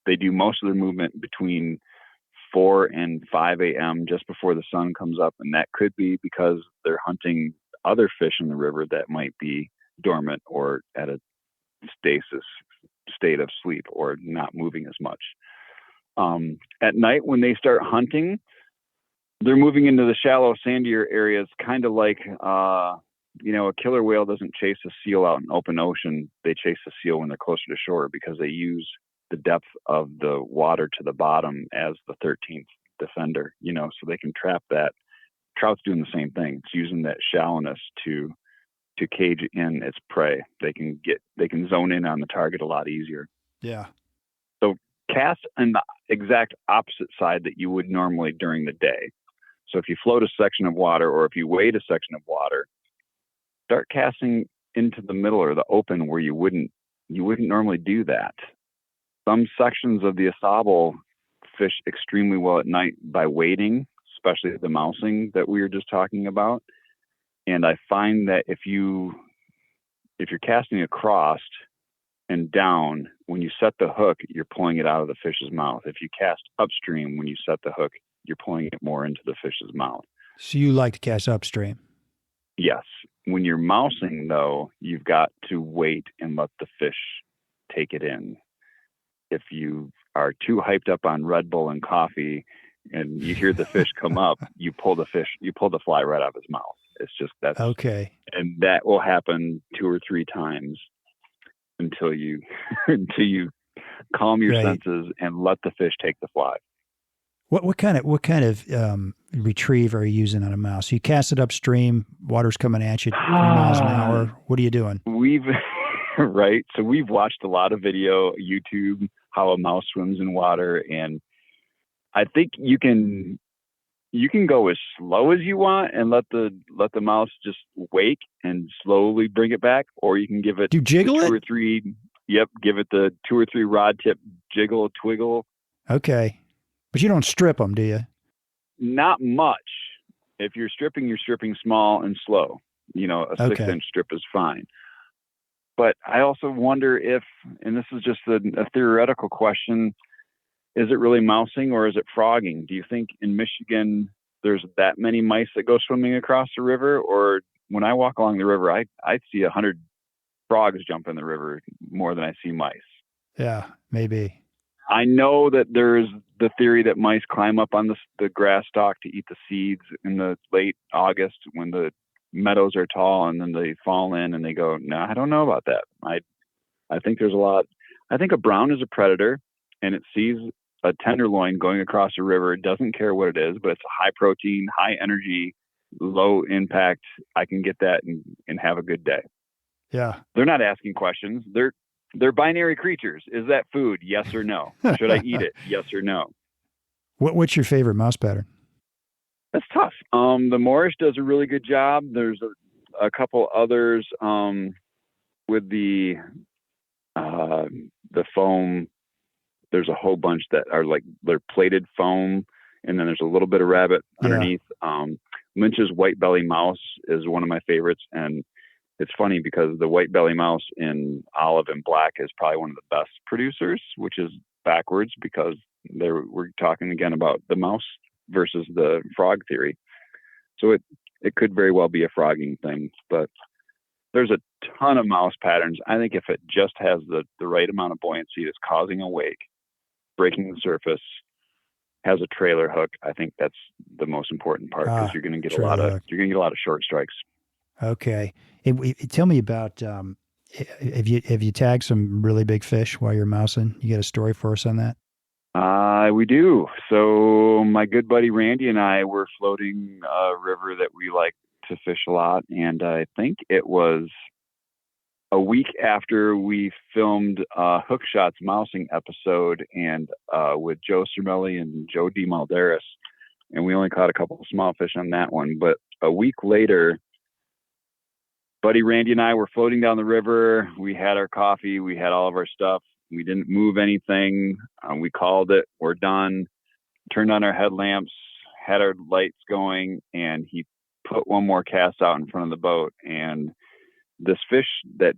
They do most of their movement between 4 and 5 a.m. just before the sun comes up. And that could be because they're hunting other fish in the river that might be dormant or at a stasis state of sleep or not moving as much. At night, when they start hunting, they're moving into the shallow, sandier areas, kind of like, a killer whale doesn't chase a seal out in open ocean. They chase a seal when they're closer to shore because they use the depth of the water to the bottom as the 13th defender, so they can trap that. Trout's doing the same thing. It's using that shallowness to cage in its prey. They can zone in on the target a lot easier. Yeah. So cast on the exact opposite side that you would normally during the day. So if you float a section of water or if you wade a section of water, start casting into the middle or the open where you wouldn't normally do that. Some sections of the Asable fish extremely well at night by wading, especially the mousing that we were just talking about. And I find that if you're casting across and down, when you set the hook, you're pulling it out of the fish's mouth. If you cast upstream, when you set the hook, you're pulling it more into the fish's mouth. So you like to cast upstream? Yes. When you're mousing, though, you've got to wait and let the fish take it in. If you are too hyped up on Red Bull and coffee and you hear the fish come up, you pull the fly right out of his mouth. It's just that's okay. And that will happen 2 or 3 times until you calm your senses and let the fish take the fly. What kind of retrieve are you using on a mouse? You cast it upstream, water's coming at you 3 miles an hour. What are you doing? Right. So we've watched a lot of video, YouTube, how a mouse swims in water, and I think you can go as slow as you want and let the mouse just wake and slowly bring it back, or you can give it jiggle 2 or 3. Yep, give it the 2 or 3 rod tip jiggle, twiggle. Okay. But you don't strip them, do you? Not much. If you're stripping small and slow. A 6-inch strip is fine. But I also wonder if, and this is just a theoretical question, is it really mousing or is it frogging? Do you think in Michigan there's that many mice that go swimming across the river? Or when I walk along the river, I see 100 frogs jump in the river more than I see mice. Yeah, maybe. I know that there's the theory that mice climb up on the grass stalk to eat the seeds in the late August when the meadows are tall and then they fall in and they go, no, I don't know about that. I think there's a lot. I think a brown is a predator and it sees a tenderloin going across a river. It doesn't care what it is, but it's a high protein, high energy, low impact. I can get that and have a good day. Yeah. They're not asking questions. They're binary creatures. Is that food? Yes or no? Should I eat it? Yes or no? What's your favorite mouse pattern? That's tough. The Moorish does a really good job. There's a couple others with the foam. There's a whole bunch that are like they're plated foam, and then there's a little bit of rabbit underneath. Lynch's white belly mouse is one of my favorites, and it's funny because the white belly mouse in olive and black is probably one of the best producers, which is backwards because we're talking again about the mouse versus the frog theory. So it could very well be a frogging thing, but there's a ton of mouse patterns. I think if it just has the right amount of buoyancy, it's causing a wake, breaking the surface, has a trailer hook, I think that's the most important part because you're going to get a lot of short strikes. Okay. Tell me about have you tagged some really big fish while you're mousing? You got a story for us on that? We do. So my good buddy Randy and I were floating a river that we like to fish a lot, and I think it was a week after we filmed Hook Shots mousing episode and with Joe Cermelli and Joe DeMalderis, and we only caught a couple of small fish on that one. But a week later, buddy Randy and I were floating down the river. We had our coffee. We had all of our stuff. We didn't move anything. We called it. We're done. Turned on our headlamps, had our lights going, and he put one more cast out in front of the boat. And this fish that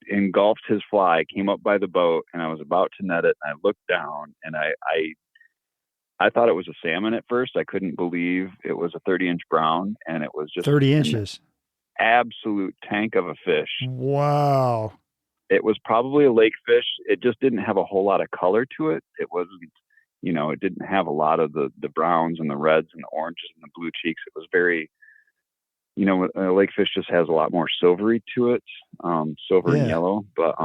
engulfed his fly came up by the boat, and I was about to net it. And I looked down, and I thought it was a salmon at first. I couldn't believe it was a 30-inch brown, and it was just 30 inches. Absolute tank of a fish. Wow. It was probably a lake fish. It just didn't have a whole lot of color to it. It wasn't, it didn't have a lot of the browns and the reds and the oranges and the blue cheeks. It was very, a lake fish just has a lot more silvery to it, silver and yellow, but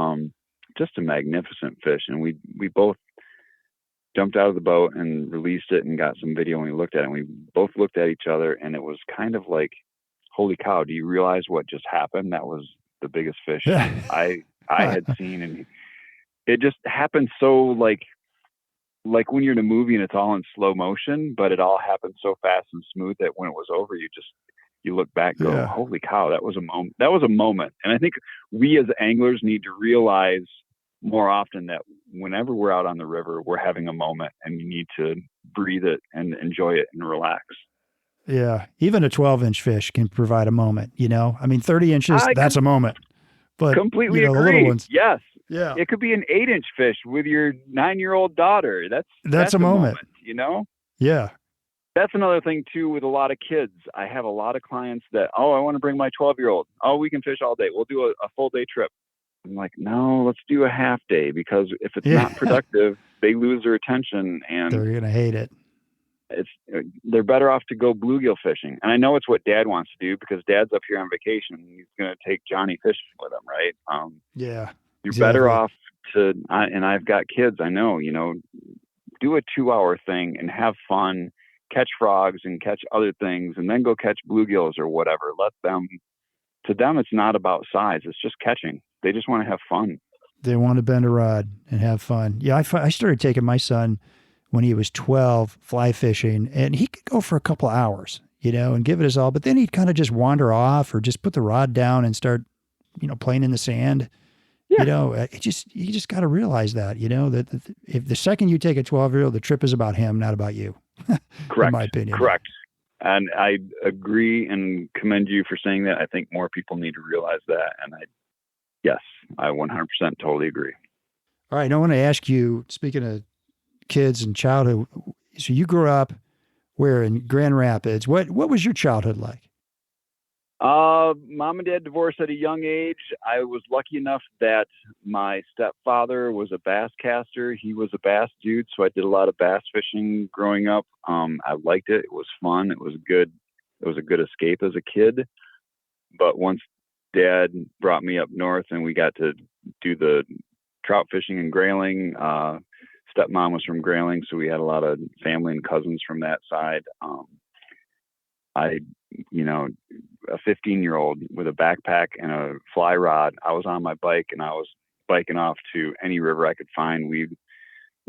just a magnificent fish. And we both jumped out of the boat and released it and got some video, and we looked at it, and we both looked at each other, and it was kind of like, holy cow, do you realize what just happened? That was the biggest fish I had seen. And it just happened so like when you're in a movie and it's all in slow motion, but it all happened so fast and smooth that when it was over, you look back and go, holy cow, that was a moment. That was a moment. And I think we as anglers need to realize more often that whenever we're out on the river, we're having a moment, and we need to breathe it and enjoy it and relax. Yeah. Even a 12-inch fish can provide a moment, I mean, 30 inches, that's a moment. But completely agree. The little ones. Yes. Yeah. It could be an 8-inch fish with your 9-year-old daughter. That's a moment. Yeah. That's another thing too with a lot of kids. I have a lot of clients that, I want to bring my 12-year-old. Oh, we can fish all day. We'll do a full day trip. I'm like, no, let's do a half day, because if it's not productive, they lose their attention and they're going to hate it. They're better off to go bluegill fishing. And I know it's what Dad wants to do, because Dad's up here on vacation and he's going to take Johnny fishing with him. Right. You're better off and I've got kids, I know, do a 2-hour thing and have fun, catch frogs and catch other things, and then go catch bluegills or whatever. To them, it's not about size. It's just catching. They just want to have fun. They want to bend a rod and have fun. Yeah. I started taking my son when he was 12 fly fishing, and he could go for a couple of hours, and give it his all, but then he'd kind of just wander off or just put the rod down and start, playing in the sand. Yeah. You just got to realize that, that if the second you take a 12-year-old, the trip is about him, not about you. Correct. In my opinion. Correct. And I agree and commend you for saying that. I think more people need to realize that. And I 100% totally agree. All right. I want to ask you, speaking of kids and childhood, so you grew up where, in Grand Rapids? What was your childhood like? Mom and Dad divorced at a young age. I was lucky enough that my stepfather was a bass caster. He was a bass dude, so I did a lot of bass fishing growing up. I liked it. It was fun. It was good. It was a good escape as a kid. But once Dad brought me up north and we got to do the trout fishing and grayling, stepmom was from Grayling, so we had a lot of family and cousins from that side. I, a 15-year-old with a backpack and a fly rod, I was on my bike and I was biking off to any river I could find. We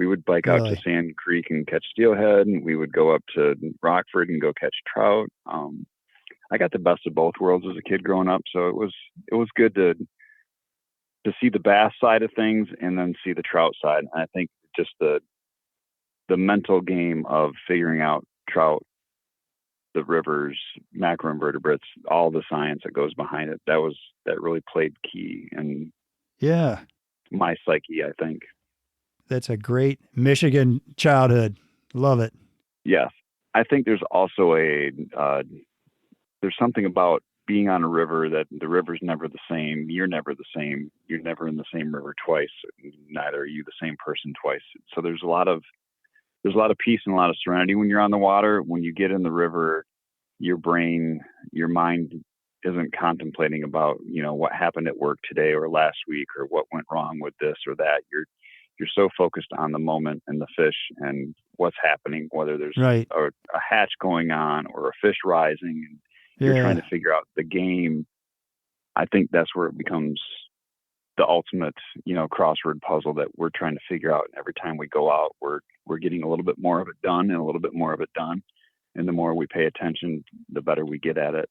would bike out to Sand Creek and catch steelhead, and we would go up to Rockford and go catch trout. I got the best of both worlds as a kid growing up, so it was good to see the bass side of things and then see the trout side. And I think just the mental game of figuring out trout, the rivers, macroinvertebrates, all the science that goes behind it, that really played key in my psyche, I think. That's a great Michigan childhood. Love it. Yes. I think there's also there's something about being on a river that the river's never the same. You're never the same. You're never in the same river twice. Neither are you the same person twice. So there's a lot of peace and a lot of serenity when you're on the water. When you get in the river, your mind isn't contemplating about, what happened at work today or last week or what went wrong with this or that. You're so focused on the moment and the fish and what's happening, whether there's a hatch going on or a fish rising, and you're trying to figure out the game. I think that's where it becomes the ultimate, crossword puzzle that we're trying to figure out. Every time we go out, we're getting a little bit more of it done and a little bit more of it done. And the more we pay attention, the better we get at it.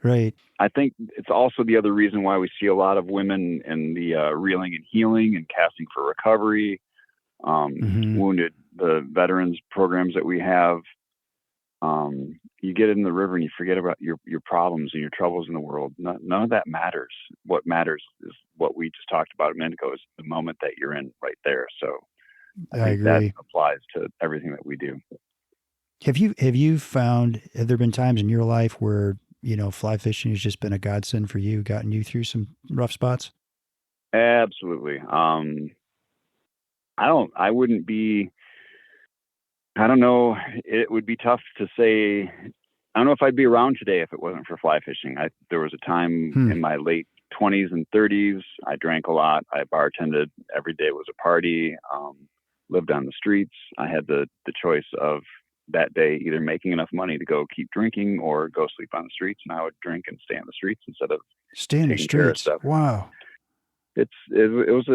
Right. I think it's also the other reason why we see a lot of women in the reeling and healing and casting for recovery, wounded, the veterans programs that we have. You get in the river and you forget about your problems and your troubles in the world. None of that matters. What matters is what we just talked about a minute ago, is the moment that you're in right there. So I think agree. that applies to everything that we do. Have there been times in your life where, fly fishing has just been a godsend for you, gotten you through some rough spots? Absolutely. I don't know. It would be tough to say. I don't know if I'd be around today if it wasn't for fly fishing. There was a time in my late 20s and 30s. I drank a lot. I bartended. Every day was a party. Lived on the streets. I had the choice of that day either making enough money to go keep drinking or go sleep on the streets. And I would drink and stay on the streets instead of stay in the streets. Wow. It was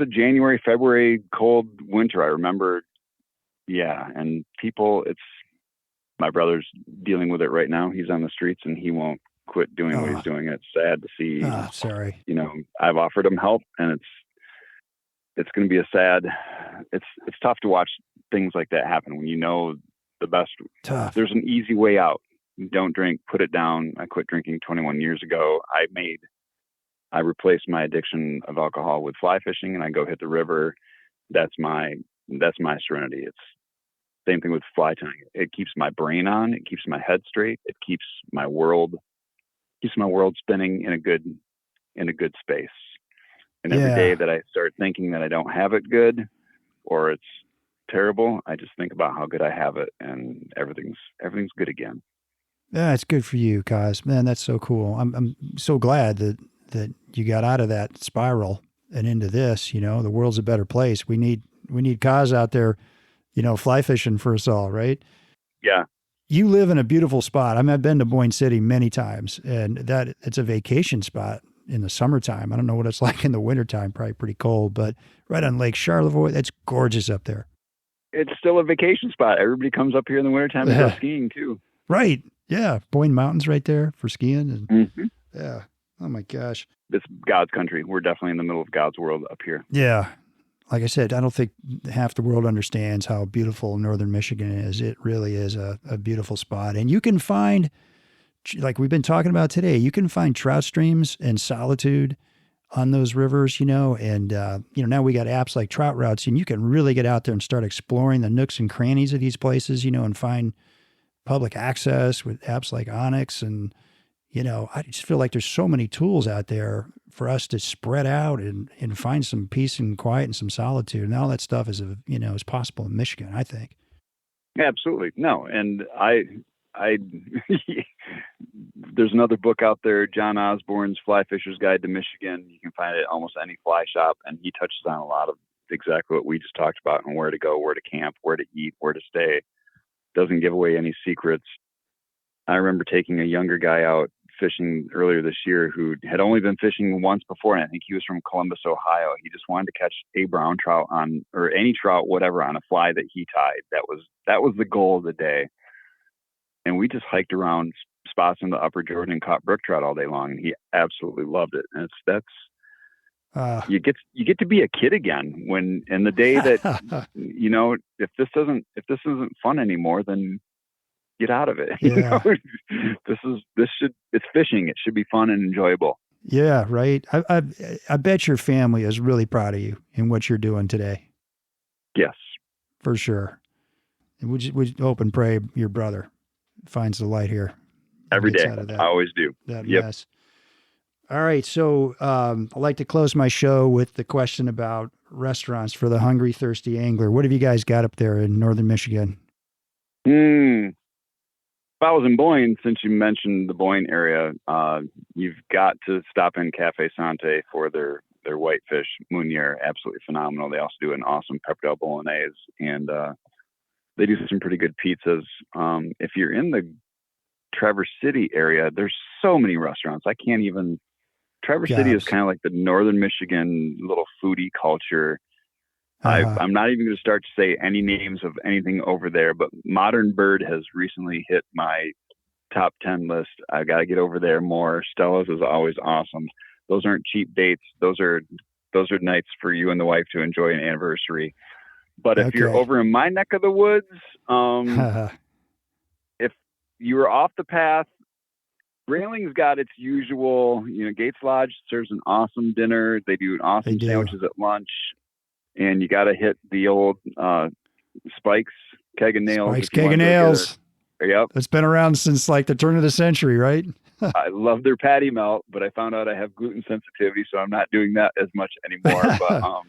a January, February cold winter. I remember. Yeah. And my brother's dealing with it right now. He's on the streets and he won't quit doing what he's doing. It's sad to see. Sorry. I've offered him help, and it's going to be it's tough to watch things like that happen when the best. Tough. There's an easy way out. Don't drink, put it down. I quit drinking 21 years ago. I replaced my addiction of alcohol with fly fishing, and I go hit the river. That's my serenity. It's same thing with fly tying. It keeps my brain on. It keeps my head straight. It keeps my world spinning in a good space. And every day that I start thinking that I don't have it good or it's terrible, I just think about how good I have it, and everything's good again. Yeah, it's good for you, Koz. Man, that's so cool. I'm so glad that you got out of that spiral and into this. The world's a better place. We need Koz out there, fly fishing for us all, right? Yeah. You live in a beautiful spot. I've been to Boyne City many times, and it's a vacation spot in the summertime. I don't know what it's like in the wintertime, probably pretty cold, but right on Lake Charlevoix, that's gorgeous up there. It's still a vacation spot. Everybody comes up here in the wintertime to go skiing too. Right. Yeah. Boyne Mountain's right there for skiing. And yeah. Oh my gosh. It's God's country. We're definitely in the middle of God's world up here. Yeah. Like I said, I don't think half the world understands how beautiful northern Michigan is. It really is a beautiful spot. And you can find, like we've been talking about today, you can find trout streams and solitude on those rivers, and, now we got apps like Trout Routes, and you can really get out there and start exploring the nooks and crannies of these places, and find public access with apps like Onyx. And, I just feel like there's so many tools out there for us to spread out and find some peace and quiet and some solitude. And all that stuff is possible in Michigan, I think. Absolutely. No. And I there's another book out there, John Osborne's Fly Fisher's Guide to Michigan. You can find it at almost any fly shop, and he touches on a lot of exactly what we just talked about, and where to go, where to camp, where to eat, where to stay. Doesn't give away any secrets. I remember taking a younger guy out fishing earlier this year who had only been fishing once before, and I think he was from Columbus, Ohio. He just wanted to catch a brown trout on, or any trout, whatever, on a fly that he tied. That was the goal of the day. And we just hiked around spots in the Upper Jordan and caught brook trout all day long, and he absolutely loved it. And you get to be a kid again when, in the day that if this isn't fun anymore, then get out of it. Yeah. It's fishing. It should be fun and enjoyable. Yeah, right. I bet your family is really proud of you and what you're doing today. Yes, for sure. And we hope and pray your brother finds the light here every day. I always do. Yes. All right. So I like to close my show with the question about restaurants for the hungry, thirsty angler. What have you guys got up there in northern Michigan? If I was in Boyne, since you mentioned the Boyne area, you've got to stop in Cafe Sante for their whitefish Meunier. Absolutely phenomenal. They also do an awesome pepperell bolognese, and they do some pretty good pizzas. If you're in the Traverse City area, there's so many restaurants. Traverse City is kind of like the northern Michigan little foodie culture. I'm not even going to start to say any names of anything over there, but Modern Bird has recently hit my top 10 list. I got to get over there more. Stella's is always awesome. Those aren't cheap dates. Those are nights for you and the wife to enjoy an anniversary. But if you're over in my neck of the woods, if you were off the path, Railing's got its usual, Gates Lodge serves an awesome dinner. They do awesome sandwiches at lunch. And you got to hit the old Spike's Keg and Nails. Spike's Keg and Nails. Yep. It's been around since like the turn of the century, right? I love their patty melt, but I found out I have gluten sensitivity, so I'm not doing that as much anymore. But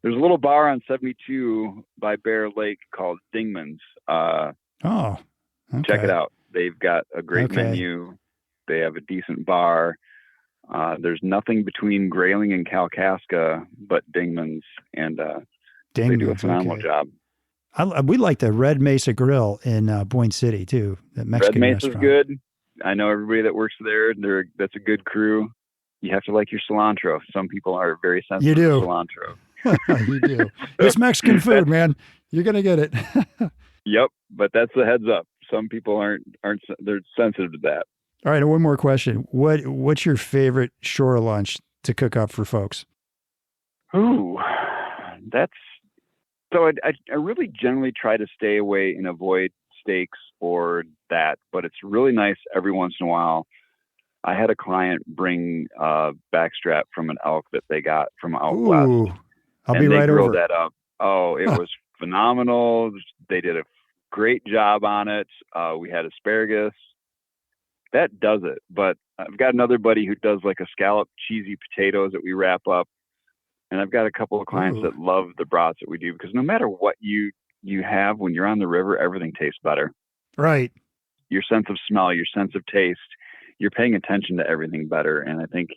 there's a little bar on 72 by Bear Lake called Dingman's. Check it out. They've got a great menu. They have a decent bar. There's nothing between Grayling and Kalkaska but Dingman's, and they do a phenomenal job. We like the Red Mesa Grill in Boyne City too. That Mexican Red Mesa's restaurant. good. I know everybody that works there. That's a good crew. You have to like your cilantro. Some people are very sensitive to cilantro. You do. It's Mexican food, man. You're gonna get it. Yep, but that's the heads up. Some people aren't. They're sensitive to that. All right, and one more question. What's your favorite shore lunch to cook up for folks? Ooh, I really generally try to stay away and avoid steaks or that, but it's really nice every once in a while. I had a client bring a backstrap from an elk that they got from out west. I'll be right over. They grilled that up. Oh, it was phenomenal. They did a great job on it. We had asparagus. That does it. But I've got another buddy who does like a scallop cheesy potatoes that we wrap up. And I've got a couple of clients that love the brats that we do, because no matter what you have when you're on the river, everything tastes better. Right. Your sense of smell, your sense of taste, you're paying attention to everything better. And I think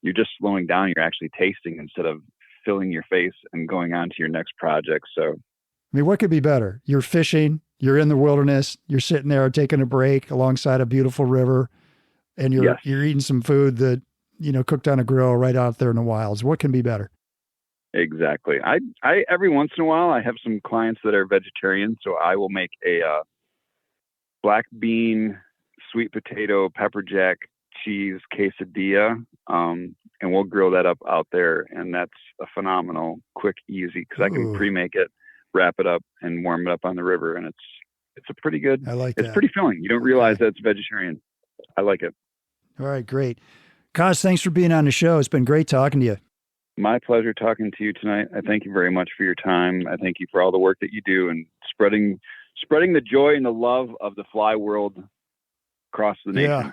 you're just slowing down. You're actually tasting instead of filling your face and going on to your next project. So, I mean, what could be better? You're fishing, you're in the wilderness, you're sitting there taking a break alongside a beautiful river, and you're eating some food that, cooked on a grill right out there in the wilds. What can be better? Exactly. I every once in a while, I have some clients that are vegetarian, so I will make a black bean, sweet potato, pepper jack cheese quesadilla, and we'll grill that up out there, and that's a phenomenal, quick, easy, because I can pre-make it, wrap it up, and warm it up on the river, and it's a pretty good. I like that. It's pretty filling. You don't realize that it's vegetarian. I like it. All right, great. Koz, thanks for being on the show. It's been great talking to you. My pleasure talking to you tonight. I thank you very much for your time. I thank you for all the work that you do and spreading the joy and the love of the fly world across the nation. Yeah.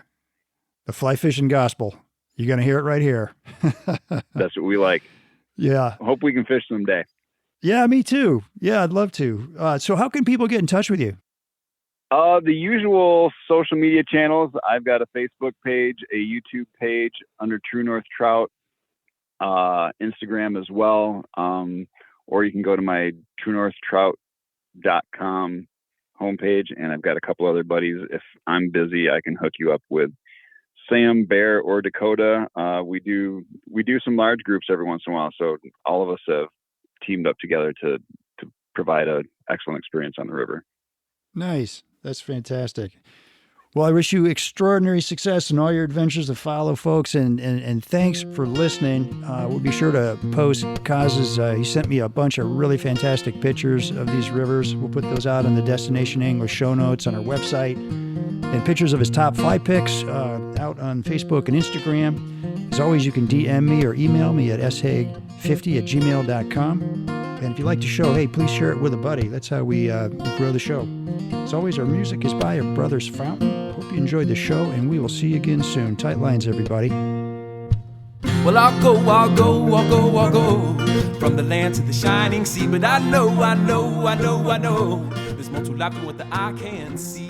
The fly fishing gospel. You're going to hear it right here. That's what we like. Yeah. I hope we can fish someday. Yeah, me too. Yeah, I'd love to. So how can people get in touch with you? The usual social media channels. I've got a Facebook page, a YouTube page under True North Trout, Instagram as well. Or you can go to my truenorthtrout.com homepage, and I've got a couple other buddies. If I'm busy, I can hook you up with Sam, Bear, or Dakota. We do some large groups every once in a while, so all of us have teamed up together to provide an excellent experience on the river. Nice. That's fantastic. Well, I wish you extraordinary success in all your adventures to follow, folks, and thanks for listening. We'll be sure to post Koz's. He sent me a bunch of really fantastic pictures of these rivers. We'll put those out in the Destination Angler show notes on our website, and pictures of his top fly picks out on Facebook and Instagram. As always, you can DM me or email me at shaig50@gmail.com. And if you like the show, hey, please share it with a buddy. That's how we grow the show. As always, our music is by our Brothers Fountain. Hope you enjoyed the show, and we will see you again soon. Tight lines, everybody. Well, I'll go from the land to the shining sea. But I know there's more to life than what the eye can see.